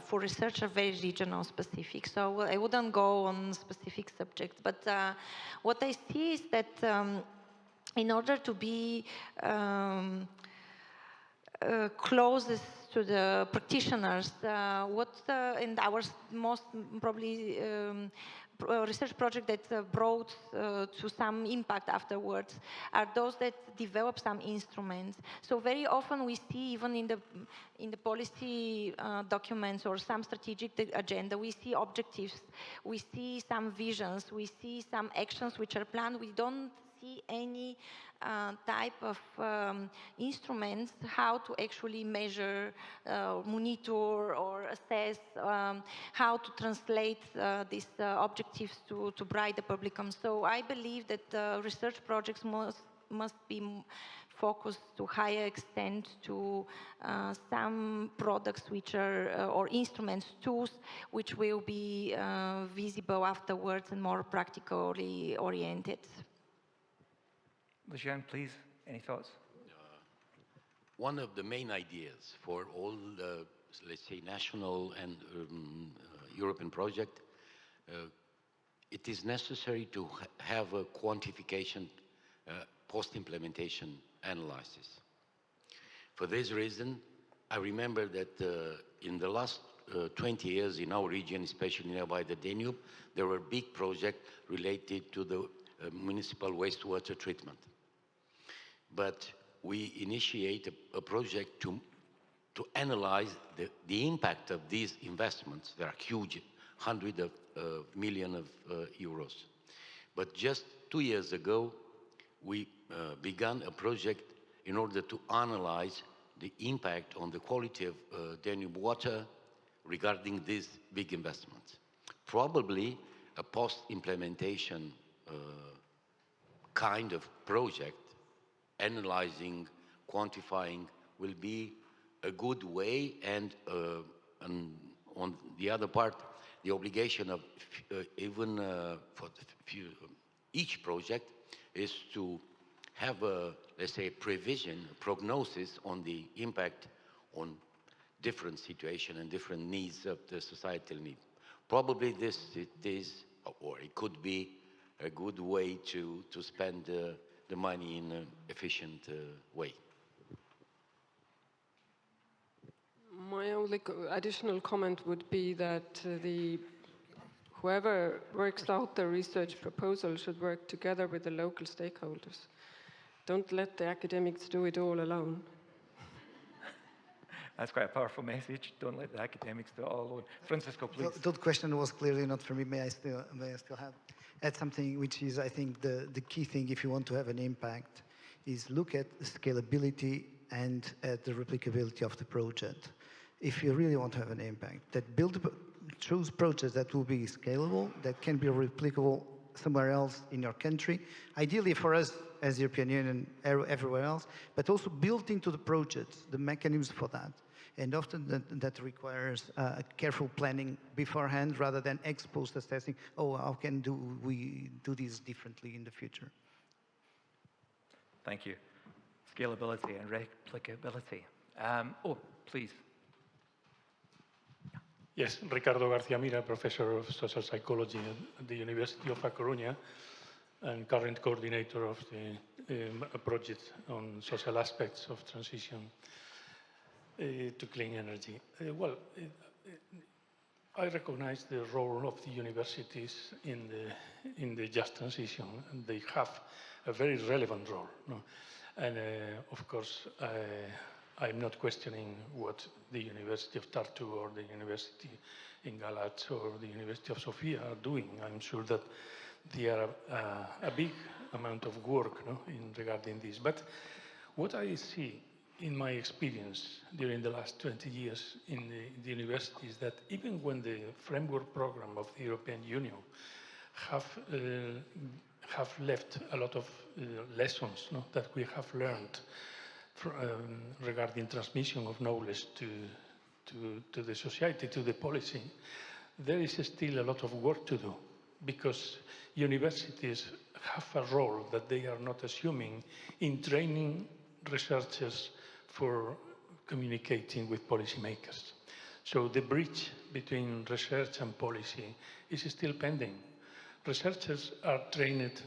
for research are very regional specific, so I wouldn't go on specific subjects, but what I see is that in order to be closest to the practitioners, and our most probably research project that brought to some impact afterwards are those that develop some instruments. So very often we see, even in the policy documents or some strategic agenda, we see objectives, we see some visions, we see some actions which are planned. We don't see any type of instruments how to actually measure, monitor or assess, how to translate these objectives to brighter publicum. So I believe that research projects must be focused to higher extent to some products which are, or instruments, tools, which will be visible afterwards and more practically oriented. Lucian, please, any thoughts? One of the main ideas for all the, let's say, national and European project, it is necessary to have a quantification post-implementation analysis. For this reason, I remember that in the last 20 years in our region, especially nearby the Danube, there were big projects related to the municipal wastewater treatment. But we initiate a project to analyze the impact of these investments. They are huge, hundreds of millions of euros. But just 2 years ago, we began a project in order to analyze the impact on the quality of Danube water regarding these big investments. Probably a post-implementation kind of project, analyzing, quantifying, will be a good way, and on the other part, the obligation of even for each project is to have a, let's say, prevision, a prognosis on the impact on different situations and different needs of the societal need. Probably this it is, or it could be, a good way to spend the money in an efficient way. My only additional comment would be that whoever works out the research proposal should work together with the local stakeholders. Don't let the academics do it all alone. That's quite a powerful message. Don't let the academics do it all alone. Francisco, please. That question was clearly not for me. May I still add something which is, I think, the key thing if you want to have an impact is look at the scalability and at the replicability of the project. If you really want to have an impact, choose projects that will be scalable, that can be replicable somewhere else in your country, ideally for us as European Union, everywhere else, but also built into the projects, the mechanisms for that. And often that requires careful planning beforehand rather than ex-post assessing, oh, how can we do this differently in the future? Thank you. Scalability and replicability. Oh, please. Yes, Ricardo García Mira, Professor of Social Psychology at the University of A Coruña and current coordinator of the project on social aspects of transition to clean energy. I recognize the role of the universities in the just transition, and they have a very relevant role. No? And of course, I'm not questioning what the University of Tartu or the University in Galatz or the University of Sofia are doing. I'm sure that they are a big amount of work, no, in regarding this. But what I see in my experience during the last 20 years in the university is that even when the framework program of the European Union have left a lot of lessons, no, that we have learned regarding transmission of knowledge to the society, to the policy, there is still a lot of work to do, because universities have a role that they are not assuming in training researchers for communicating with policymakers. So the bridge between research and policy is still pending. Researchers are trained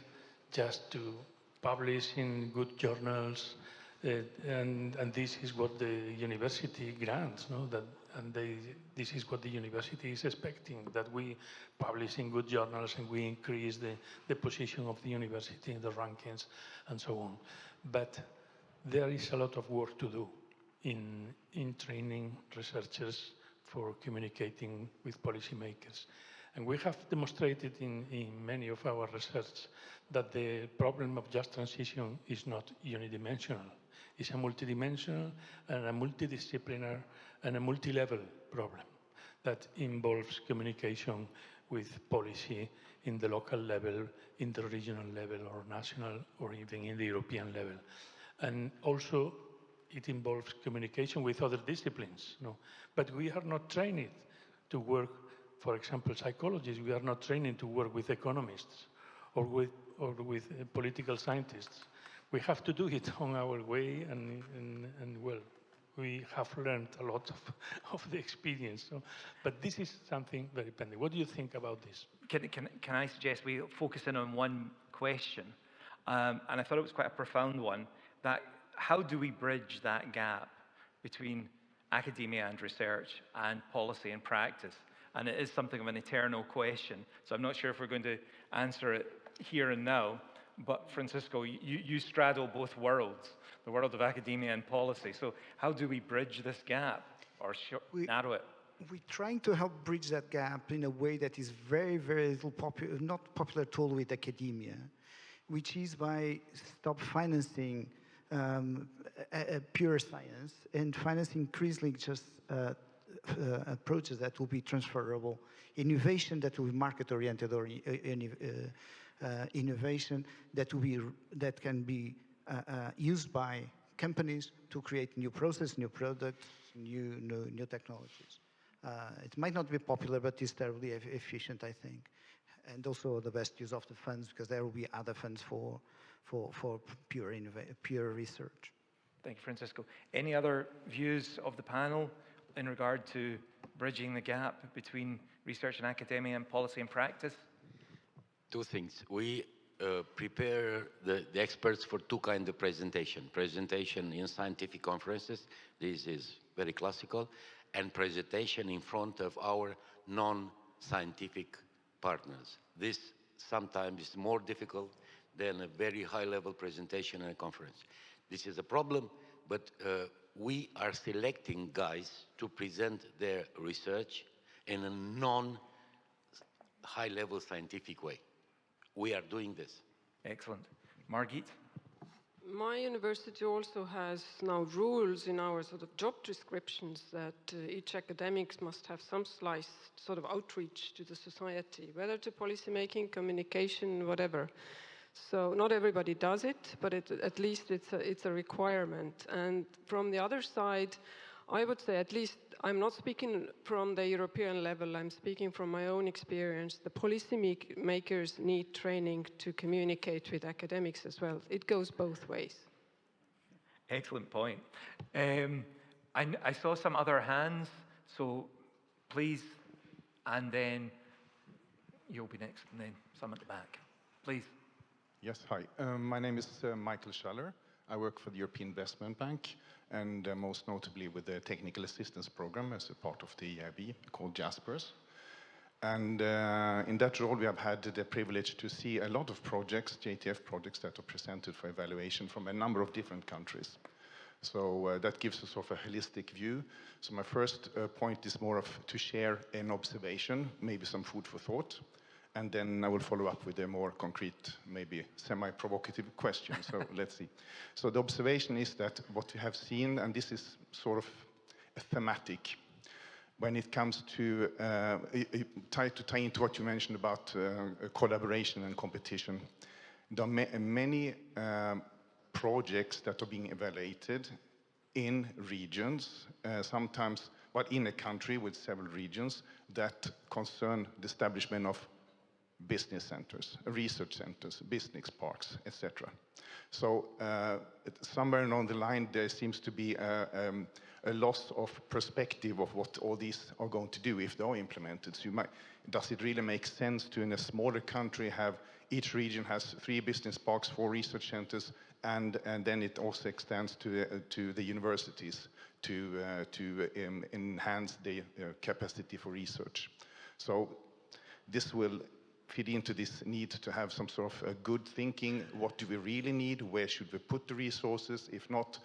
just to publish in good journals, and this is what the university grants, no? This is what the university is expecting, that we publish in good journals and we increase the position of the university in the rankings and so on. But there is a lot of work to do in training researchers for communicating with policymakers. And we have demonstrated in many of our research that the problem of just transition is not unidimensional. It's a multidimensional and a multidisciplinary and a multi-level problem that involves communication with policy in the local level, in the regional level, or national, or even in the European level. And also, it involves communication with other disciplines. No? But we are not trained to work, for example, psychologists. We are not trained to work with economists or with political scientists. We have to do it on our way, and well, we have learned a lot of the experience. So, but this is something very pending. What do you think about this? Can I suggest we focus in on one question? And I thought it was quite a profound one, that how do we bridge that gap between academia and research and policy and practice? And it is something of an eternal question, so I'm not sure if we're going to answer it here and now. But Francisco, you straddle both worlds, the world of academia and policy. So how do we bridge this gap or narrow it? We're trying to help bridge that gap in a way that is very, very little not popular at all with academia, which is by stop financing pure science and financing increasingly just approaches that will be transferable, innovation that will be market-oriented, or innovation that can be used by companies to create new process, new products, new technologies. It might not be popular, but it's terribly efficient, I think, and also the best use of the funds, because there will be other funds for pure research. Thank you, Francisco. Any other views of the panel in regard to bridging the gap between research and academia and policy and practice? Two things. We prepare the experts for two kinds of presentation. Presentation in scientific conferences, this is very classical, and presentation in front of our non-scientific partners. This sometimes is more difficult than a very high-level presentation in a conference. This is a problem, but we are selecting guys to present their research in a non-high-level scientific way. We are doing this. Excellent. Margit? My university also has now rules in our sort of job descriptions that each academic must have some slice sort of outreach to the society, whether to policymaking, communication, whatever. So not everybody does it, but at least it's a requirement. And from the other side, I would say, at least I'm not speaking from the European level, I'm speaking from my own experience. The policy makers need training to communicate with academics as well. It goes both ways. Excellent point. I saw some other hands, so please, and then you'll be next, and then some at the back. Please. Yes, hi. My name is Michael Schaller. I work for the European Investment Bank, and most notably with the Technical Assistance Program as a part of the EIB called JASPERS. And in that role, we have had the privilege to see a lot of projects, JTF projects, that are presented for evaluation from a number of different countries. So that gives us sort of a holistic view. So my first point is more of to share an observation, maybe some food for thought, and then I will follow up with a more concrete, maybe semi-provocative question. So let's see. So the observation is that what we have seen, and this is sort of a thematic, when it comes to tie into what you mentioned about collaboration and competition, there are many projects that are being evaluated in regions, sometimes, but in a country with several regions that concern the establishment of business centers, research centers, business parks, etc. So somewhere along the line, there seems to be a loss of perspective of what all these are going to do if they are implemented. So does it really make sense to, in a smaller country, have each region has 3 business parks, 4 research centers, and then it also extends to the universities to enhance the capacity for research. So this will feed into this need to have some sort of good thinking. What do we really need? Where should we put the resources? If not,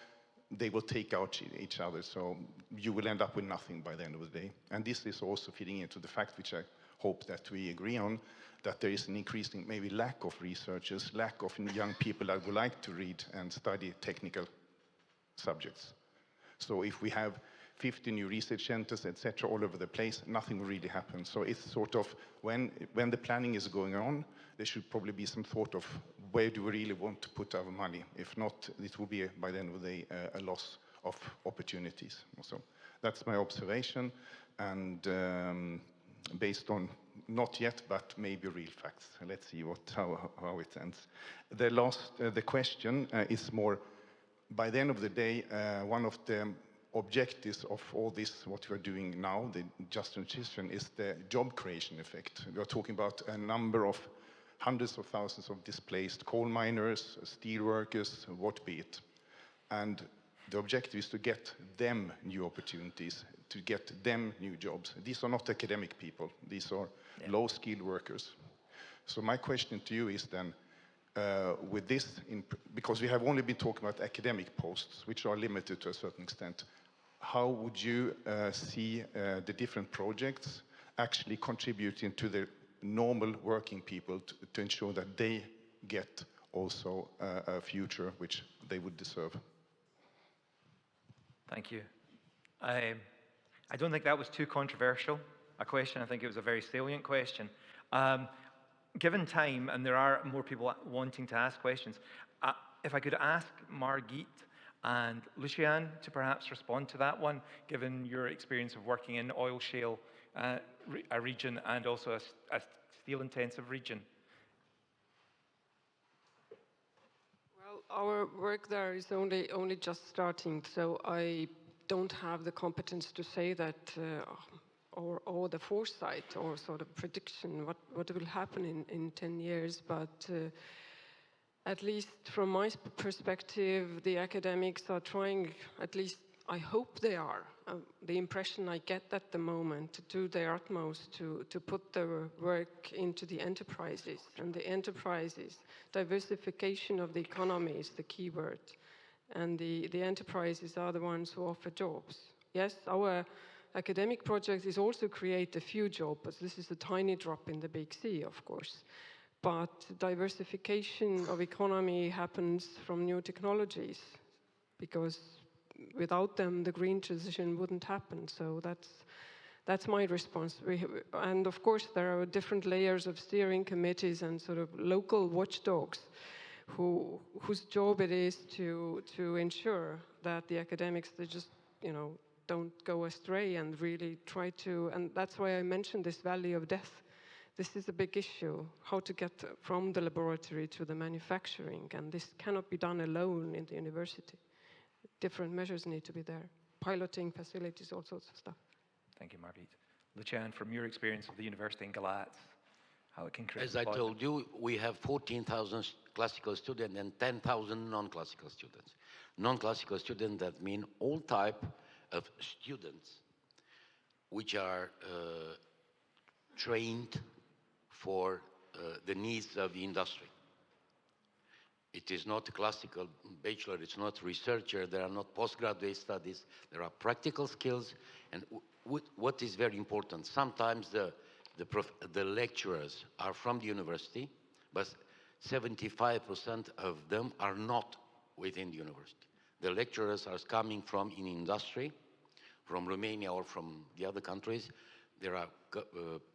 they will take out each other. So you will end up with nothing by the end of the day. And this is also feeding into the fact, which I hope that we agree on, that there is an increasing maybe lack of researchers, lack of young people that would like to read and study technical subjects. So if we have 50 new research centers, etc., all over the place, nothing will really happen. So it's sort of, when the planning is going on, there should probably be some thought of where do we really want to put our money. If not, it will be, by the end of the day, a loss of opportunities. So that's my observation, and based on not yet, but maybe real facts. Let's see how it ends. The question is more, by the end of the day, one of the objectives of all this, what we are doing now, the just transition, is the job creation effect. We are talking about a number of hundreds of thousands of displaced coal miners, steel workers, what be it. And the objective is to get them new opportunities, to get them new jobs. These are not academic people. These are low-skilled workers. So my question to you is then, with this, because we have only been talking about academic posts, which are limited to a certain extent, how would you see the different projects actually contributing to the normal working people to ensure that they get also a future which they would deserve? Thank you. I don't think that was too controversial a question. I think it was a very salient question. Given time, and there are more people wanting to ask questions, if I could ask Margit and Lucian to perhaps respond to that one, given your experience of working in oil shale a region and also a steel-intensive region. Well, our work there is only just starting, so I don't have the competence to say that, or the foresight or sort of prediction what will happen in 10 years, but at least from my perspective, the academics are trying, at least I hope they are, the impression I get at the moment, to do their utmost to put their work into the enterprises. And the enterprises, diversification of the economy is the key word. And the enterprises are the ones who offer jobs. Yes, our academic project is also create a few jobs, but this is a tiny drop in the big sea, of course. But diversification of economy happens from new technologies, because without them, the green transition wouldn't happen. So that's my response. And of course, there are different layers of steering committees and sort of local watchdogs whose job it is to ensure that the academics, they just, don't go astray and really try to, and that's why I mentioned this valley of death. This is a big issue, how to get from the laboratory to the manufacturing, and this cannot be done alone in the university. Different measures need to be there. Piloting facilities, all sorts of stuff. Thank you, Margit. Lucian, from your experience of the university in Galatz, how it can create As I told you, we have 14,000 classical students and 10,000 non-classical students. Non-classical students, that mean all type of students which are trained for the needs of the industry. It is not a classical bachelor, it's not researcher, there are not postgraduate studies, there are practical skills. And what is very important, sometimes the lecturers are from the university, but 75% of them are not within the university. The lecturers are coming from in industry, from Romania or from the other countries. There are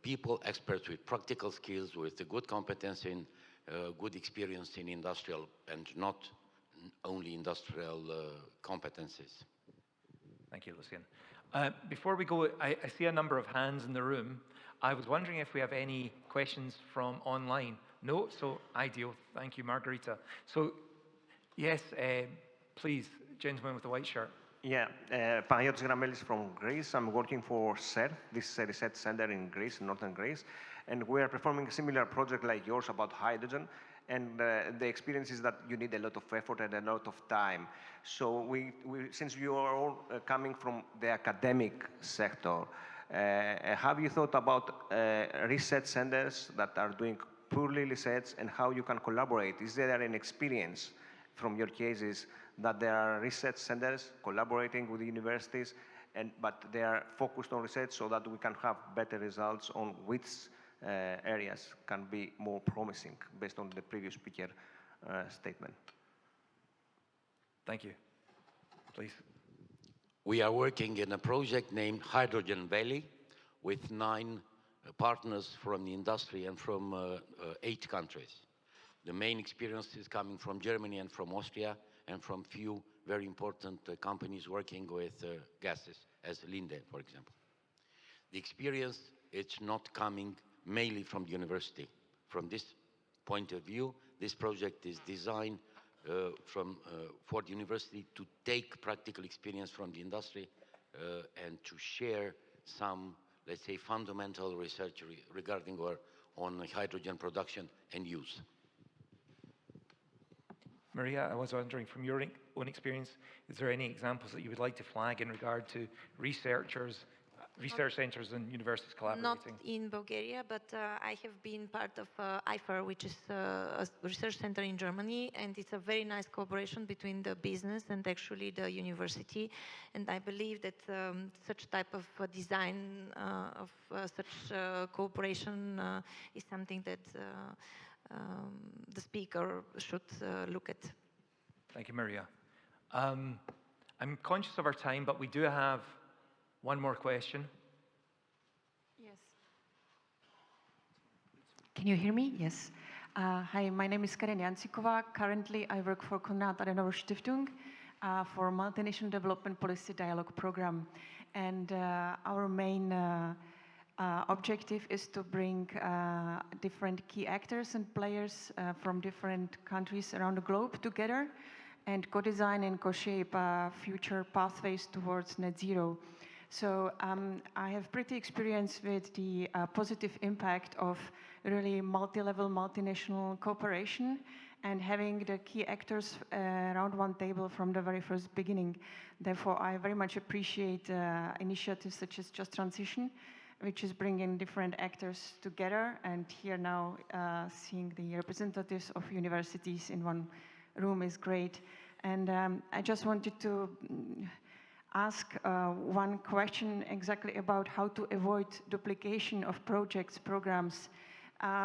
people, experts with practical skills, with a good competence in good experience in industrial and not only industrial competencies. Thank you, Lucian. Before we go, I see a number of hands in the room. I was wondering if we have any questions from online. No, so ideal. Thank you, Margarita. So, yes, please, gentleman with the white shirt. Yeah, Panagiotis Gramelis from Greece. I'm working for CERN. This is a research center in Greece, in northern Greece. And we are performing a similar project like yours about hydrogen. And the experience is that you need a lot of effort and a lot of time. So since you are all coming from the academic sector, have you thought about research centers that are doing purely research and how you can collaborate? Is there an experience from your cases that there are research centers collaborating with the universities, but they are focused on research so that we can have better results on which areas can be more promising based on the previous speaker statement? Thank you. Please. We are working in a project named Hydrogen Valley with 9 partners from the industry and from 8 countries. The main experience is coming from Germany and from Austria and from few very important companies working with gases, as Linde, for example. The experience, it's not coming mainly from the university. From this point of view, this project is designed for the university to take practical experience from the industry and to share some, let's say, fundamental research regarding on hydrogen production and use. Maria, I was wondering, from your own experience, is there any examples that you would like to flag in regard to researchers, research centers and universities collaborating? Not in Bulgaria, but I have been part of IFER, which is a research center in Germany, and it's a very nice cooperation between the business and actually the university. And I believe that such type of design of such cooperation is something that the speaker should look at. Thank you, Maria. I'm conscious of our time, but we do have one more question. Yes. Can you hear me? Yes. Hi, my name is Karen Jancikova. Currently, I work for Konrad Adenauer Stiftung for Multinational Development Policy Dialogue Program. And our main objective is to bring different key actors and players from different countries around the globe together and co-design and co-shape future pathways towards net zero. So I have pretty experience with the positive impact of really multi-level, multinational cooperation and having the key actors around one table from the very first beginning. Therefore, I very much appreciate initiatives such as Just Transition, which is bringing different actors together. And here now, seeing the representatives of universities in one room is great. And I just wanted to ask one question exactly about how to avoid duplication of projects, programs,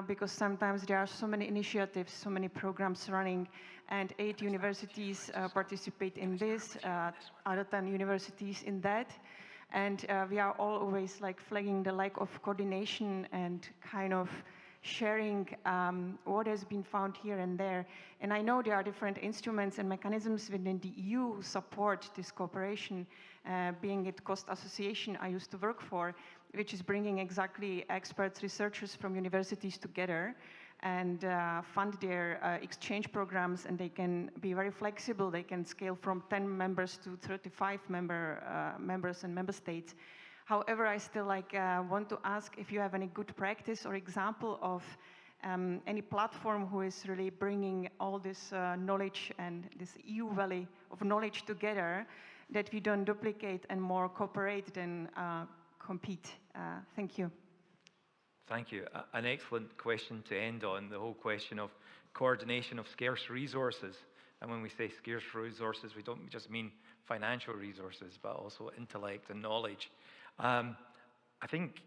because sometimes there are so many initiatives, so many programs running, and 8 universities participate in this, other 10 universities in that. And we are always like flagging the lack of coordination and kind of sharing what has been found here and there. And I know there are different instruments and mechanisms within the EU who support this cooperation, being it Cost Association I used to work for, which is bringing exactly experts, researchers from universities together and fund their exchange programs, and they can be very flexible. They can scale from 10 members to 35 members and member states. However, I still want to ask if you have any good practice or example of any platform who is really bringing all this knowledge and this EU valley of knowledge together, that we don't duplicate and more cooperate than compete. Thank you. Thank you. An excellent question to end on, the whole question of coordination of scarce resources. And when we say scarce resources, we don't just mean financial resources, but also intellect and knowledge. I think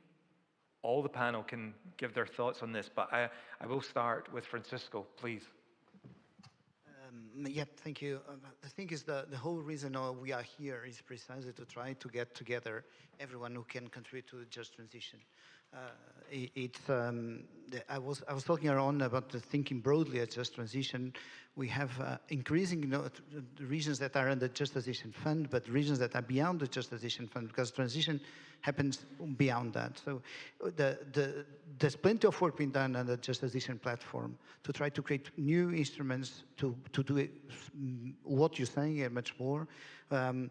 all the panel can give their thoughts on this, but I will start with Francisco, please. Yeah, thank you. The thing is, the whole reason we are here is precisely to try to get together everyone who can contribute to the just transition. I was talking earlier about the thinking broadly at just transition. We have increasing the regions that are in the Just Transition Fund, but regions that are beyond the Just Transition Fund, because transition happens beyond that. So there's plenty of work being done on the Just Transition platform to try to create new instruments to do it, what you're saying and much more. The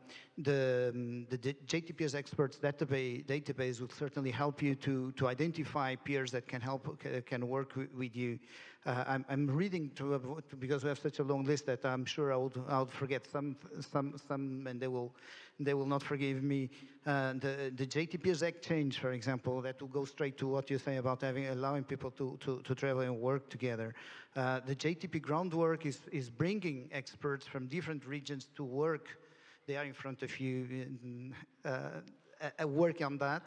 JTPS experts database will certainly help you to identify peers that can work with you. I'm reading through, because we have such a long list that I'm sure I'll forget some, and they will not forgive me. The JTPS exchange, for example, that will go straight to what you say about allowing people to travel and work together. The JTP groundwork is bringing experts from different regions to work. They are in front of you, work on that,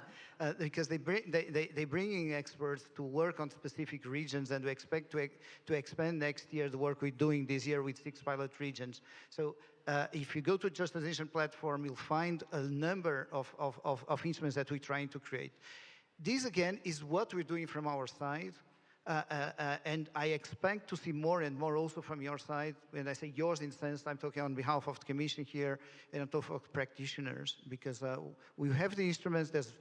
because they bringing experts to work on specific regions, and we expect to expand next year the work we're doing this year with 6 pilot regions. So if you go to Just Transition platform, you'll find a number of instruments that we're trying to create. This again is what we're doing from our side. And I expect to see more and more also from your side. When I say yours, in sense, I'm talking on behalf of the Commission here and on behalf of practitioners, because we have the instruments, there's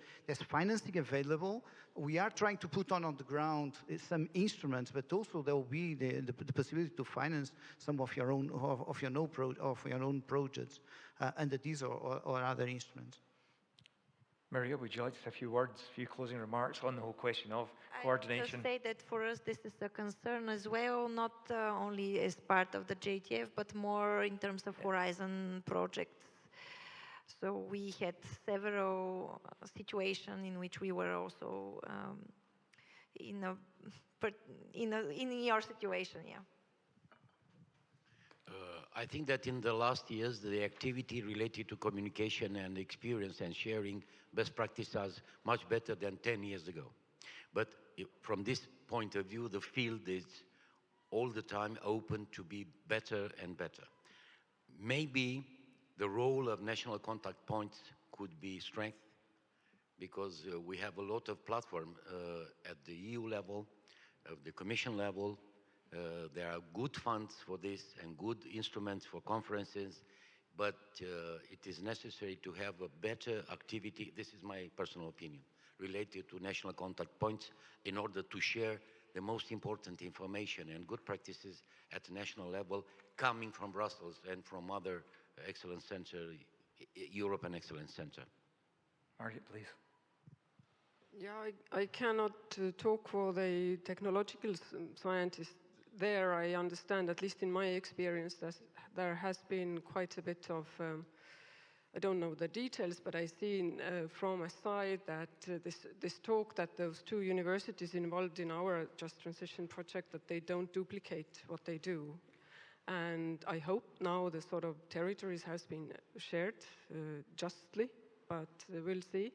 financing available. We are trying to put on the ground some instruments, but also there will be the possibility to finance some of your own projects under these or other instruments. Maria, would you like to say a few words, a few closing remarks on the whole question of coordination? I just say that for us this is a concern as well, not only as part of the JTF, but more in terms of Horizon projects. So we had several situations in which we were also in your situation, yeah. I think that in the last years, the activity related to communication and experience and sharing best practices much better than 10 years ago. But from this point of view, the field is all the time open to be better and better. Maybe the role of national contact points could be strengthened, because we have a lot of platform at the EU level, at the Commission level. There are good funds for this and good instruments for conferences, but it is necessary to have a better activity, this is my personal opinion, related to national contact points in order to share the most important information and good practices at the national level coming from Brussels and from other excellence center, European Excellence Center. Margaret, please. Yeah, I cannot talk for the technological scientists. There, I understand, at least in my experience, that there has been quite a bit of, I don't know the details, but I've seen from a side that this talk that those 2 universities involved in our Just Transition project, that they don't duplicate what they do. And I hope now the sort of territories has been shared justly, but we'll see.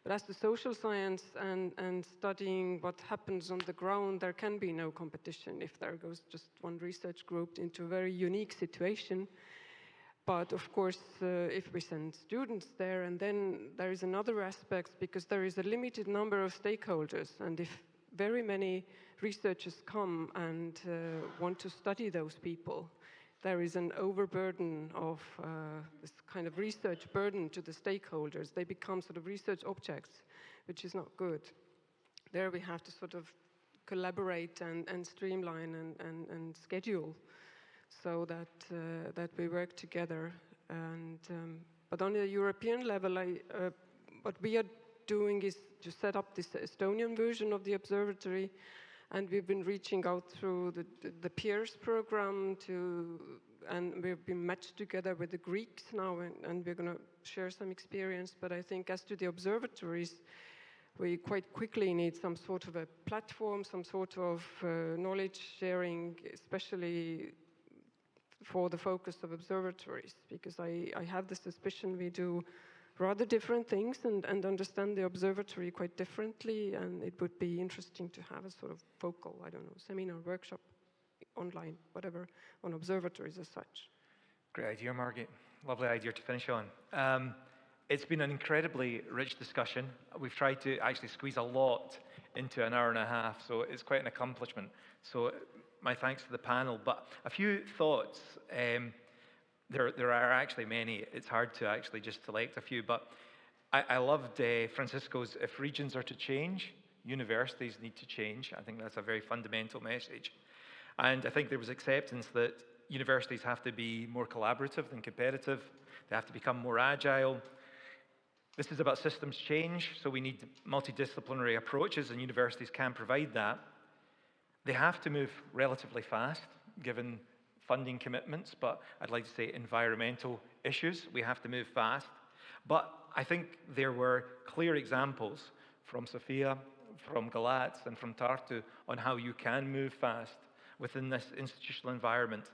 But as to social science and studying what happens on the ground, there can be no competition if there goes just one research group into a very unique situation. But of course, if we send students there, and then there is another aspect, because there is a limited number of stakeholders, and if very many researchers come and want to study those people, there is an overburden of this kind of research burden to the stakeholders. They become sort of research objects, which is not good. There we have to sort of collaborate and streamline and schedule so that we work together. And but on a European level, what we are doing is to set up this Estonian version of the observatory. And we've been reaching out through the peers program and we've been matched together with the Greeks now, and we're going to share some experience. But I think as to the observatories, we quite quickly need some sort of a platform, some sort of knowledge sharing, especially for the focus of observatories, because I have the suspicion we do rather different things and understand the observatory quite differently, and it would be interesting to have a sort of focal, I don't know, seminar, workshop, online, whatever, on observatories as such. Great idea, Margit. Lovely idea to finish on. It's been an incredibly rich discussion. We've tried to actually squeeze a lot into an hour and a half, so it's quite an accomplishment. So my thanks to the panel. But a few thoughts. There are actually many. It's hard to actually just select a few, but I loved Francisco's, if regions are to change, universities need to change. I think that's a very fundamental message. And I think there was acceptance that universities have to be more collaborative than competitive. They have to become more agile. This is about systems change, so we need multidisciplinary approaches, and universities can provide that. They have to move relatively fast, given funding commitments, but I'd like to say environmental issues. We have to move fast. But I think there were clear examples from Sofia, from Galatz, and from Tartu on how you can move fast within this institutional environment.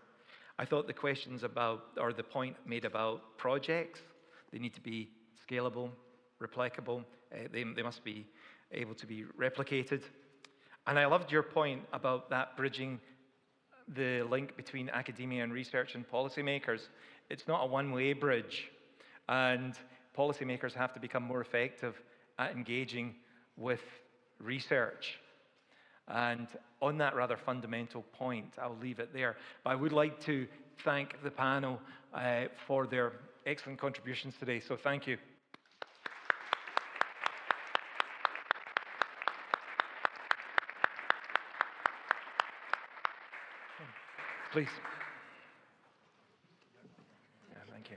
I thought the questions about, or the point made about projects, they need to be scalable, replicable, they must be able to be replicated. And I loved your point about that bridging the link between academia and research and policymakers. It's not a one-way bridge, and policymakers have to become more effective at engaging with research. And on that rather fundamental point, I'll leave it there. But I would like to thank the panel for their excellent contributions today, so thank you. Please. Yeah, thank you.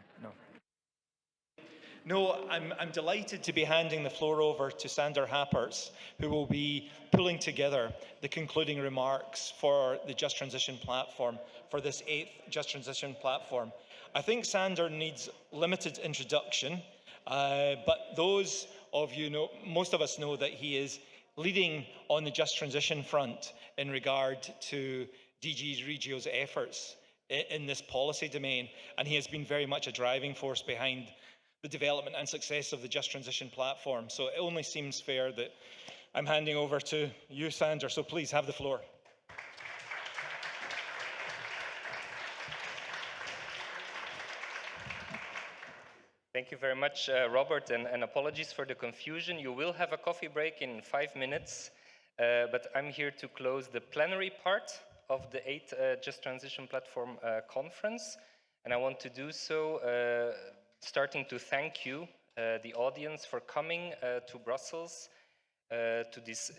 No, I'm delighted to be handing the floor over to Sander Happerts, who will be pulling together the concluding remarks for the Just Transition platform, for this 8th Just Transition platform. I think Sander needs limited introduction, but those of you know, most of us know that he is leading on the Just Transition front in regard to DG Regio's efforts in this policy domain, and he has been very much a driving force behind the development and success of the Just Transition platform. So it only seems fair that I'm handing over to you, Sander, so please have the floor. Thank you very much, Robert, and apologies for the confusion. You will have a coffee break in 5 minutes, but I'm here to close the plenary part of the 8th Just Transition Platform conference, and I want to do so starting to thank you, the audience, for coming to Brussels, to this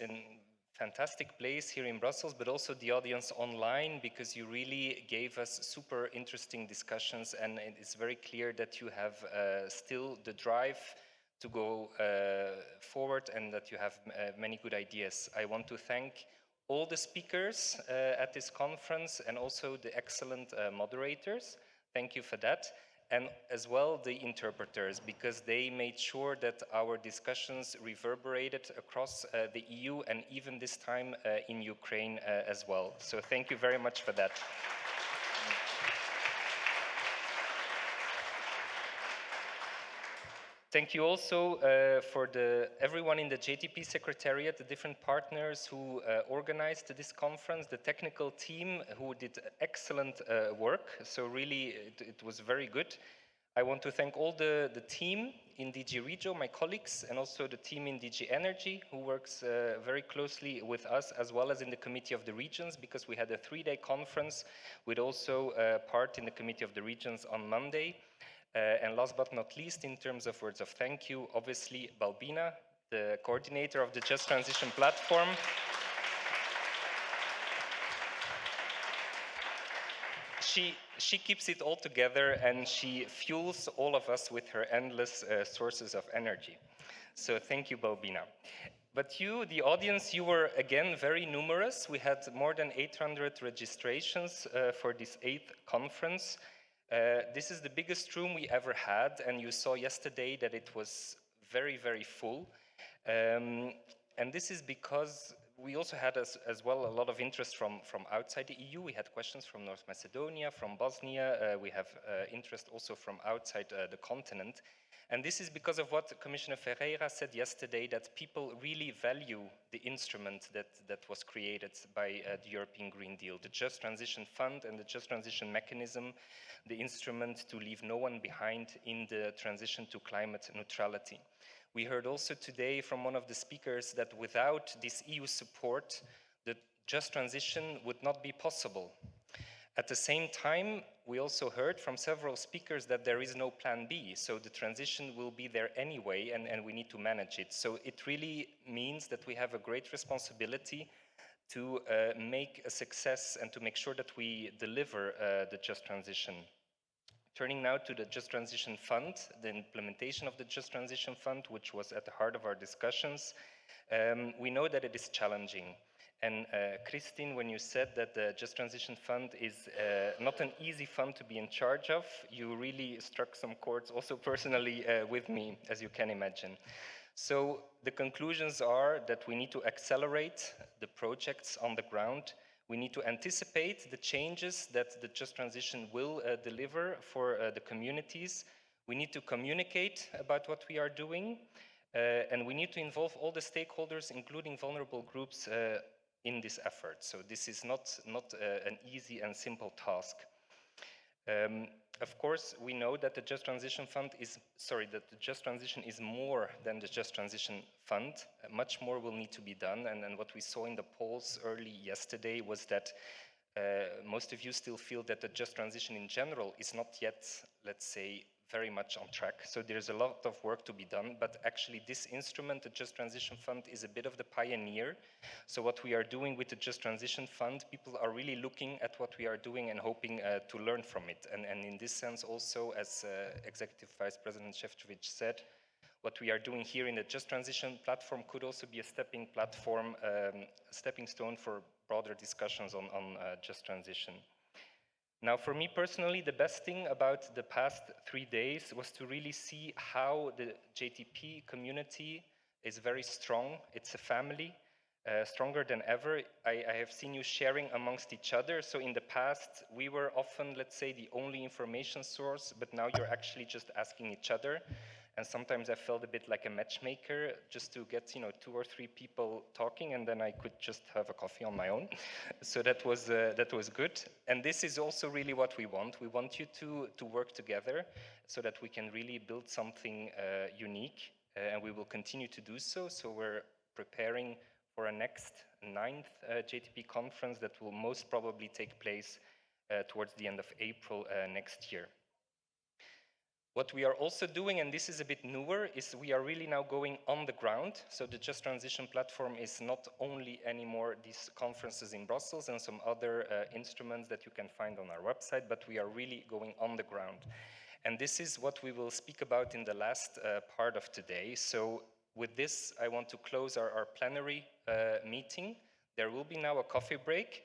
fantastic place here in Brussels, but also the audience online, because you really gave us super interesting discussions, and it is very clear that you have still the drive to go forward and that you have many good ideas. I want to thank all the speakers at this conference and also the excellent moderators. Thank you for that. And as well the interpreters, because they made sure that our discussions reverberated across the EU and even this time in Ukraine as well. So thank you very much for that. Thank you also for everyone in the JTP Secretariat, the different partners who organized this conference, the technical team who did excellent work. So really, it was very good. I want to thank all the team in DG Regio, my colleagues, and also the team in DG Energy, who works very closely with us, as well as in the Committee of the Regions, because we had a 3-day conference with also part in the Committee of the Regions on Monday. And last but not least, in terms of words of thank you, obviously Balbina, the coordinator of the Just Transition platform. She keeps it all together, and she fuels all of us with her endless sources of energy. So thank you, Balbina. But you, the audience, you were again very numerous. We had more than 800 registrations for this 8th conference. This is the biggest room we ever had, and you saw yesterday that it was very, very full. And this is because we also had as well a lot of interest from outside the EU. We had questions from North Macedonia, from Bosnia. We have interest also from outside the continent. And this is because of what Commissioner Ferreira said yesterday, that people really value the instrument that was created by the European Green Deal, the Just Transition Fund and the Just Transition Mechanism, the instrument to leave no one behind in the transition to climate neutrality. We heard also today from one of the speakers that without this EU support, the just transition would not be possible. At the same time, we also heard from several speakers that there is no plan B, so the transition will be there anyway, and we need to manage it. So it really means that we have a great responsibility to make a success and to make sure that we deliver the just transition. Turning now to the Just Transition Fund, the implementation of the Just Transition Fund, which was at the heart of our discussions, we know that it is challenging. And Christine, when you said that the Just Transition Fund is not an easy fund to be in charge of, you really struck some chords also personally with me, as you can imagine. So the conclusions are that we need to accelerate the projects on the ground. We need to anticipate the changes that the Just Transition will deliver for the communities. We need to communicate about what we are doing. And we need to involve all the stakeholders, including vulnerable groups, in this effort. So this is not an easy and simple task. Of course, we know that the Just Transition Fund is, that the Just Transition is more than the Just Transition Fund. Much more will need to be done. And what we saw in the polls early yesterday was that most of you still feel that the Just Transition in general is not yet, let's say, very much on track. So there's a lot of work to be done, but actually this instrument, the Just Transition Fund, is a bit of the pioneer. So what we are doing with the Just Transition Fund, people are really looking at what we are doing and hoping to learn from it. And in this sense also, as Executive Vice President Šefčovič said, what we are doing here in the Just Transition platform could also be a stepping stone for broader discussions on Just Transition. Now, for me personally, the best thing about the past 3 days was to really see how the JTP community is very strong. It's a family, stronger than ever. I have seen you sharing amongst each other. So in the past, we were often, let's say, the only information source, but now you're actually just asking each other. And sometimes I felt a bit like a matchmaker, just to get 2 or 3 people talking, and then I could just have a coffee on my own. So that was good. And this is also really what we want. We want you to work together so that we can really build something unique, and we will continue to do so. So we're preparing for a next 9th JTP conference that will most probably take place towards the end of April next year. What we are also doing, and this is a bit newer, is we are really now going on the ground. So the Just Transition platform is not only anymore these conferences in Brussels and some other instruments that you can find on our website, but we are really going on the ground. And this is what we will speak about in the last part of today. So with this, I want to close our plenary meeting. There will be now a coffee break,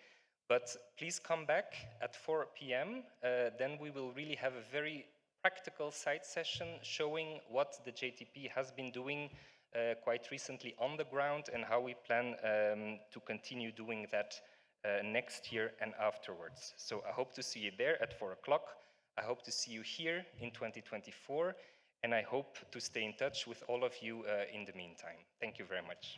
but please come back at 4 p.m. Then we will really have a very practical side session showing what the JTP has been doing quite recently on the ground and how we plan to continue doing that next year and afterwards. So I hope to see you there at 4 o'clock. I hope to see you here in 2024, and I hope to stay in touch with all of you in the meantime. Thank you very much.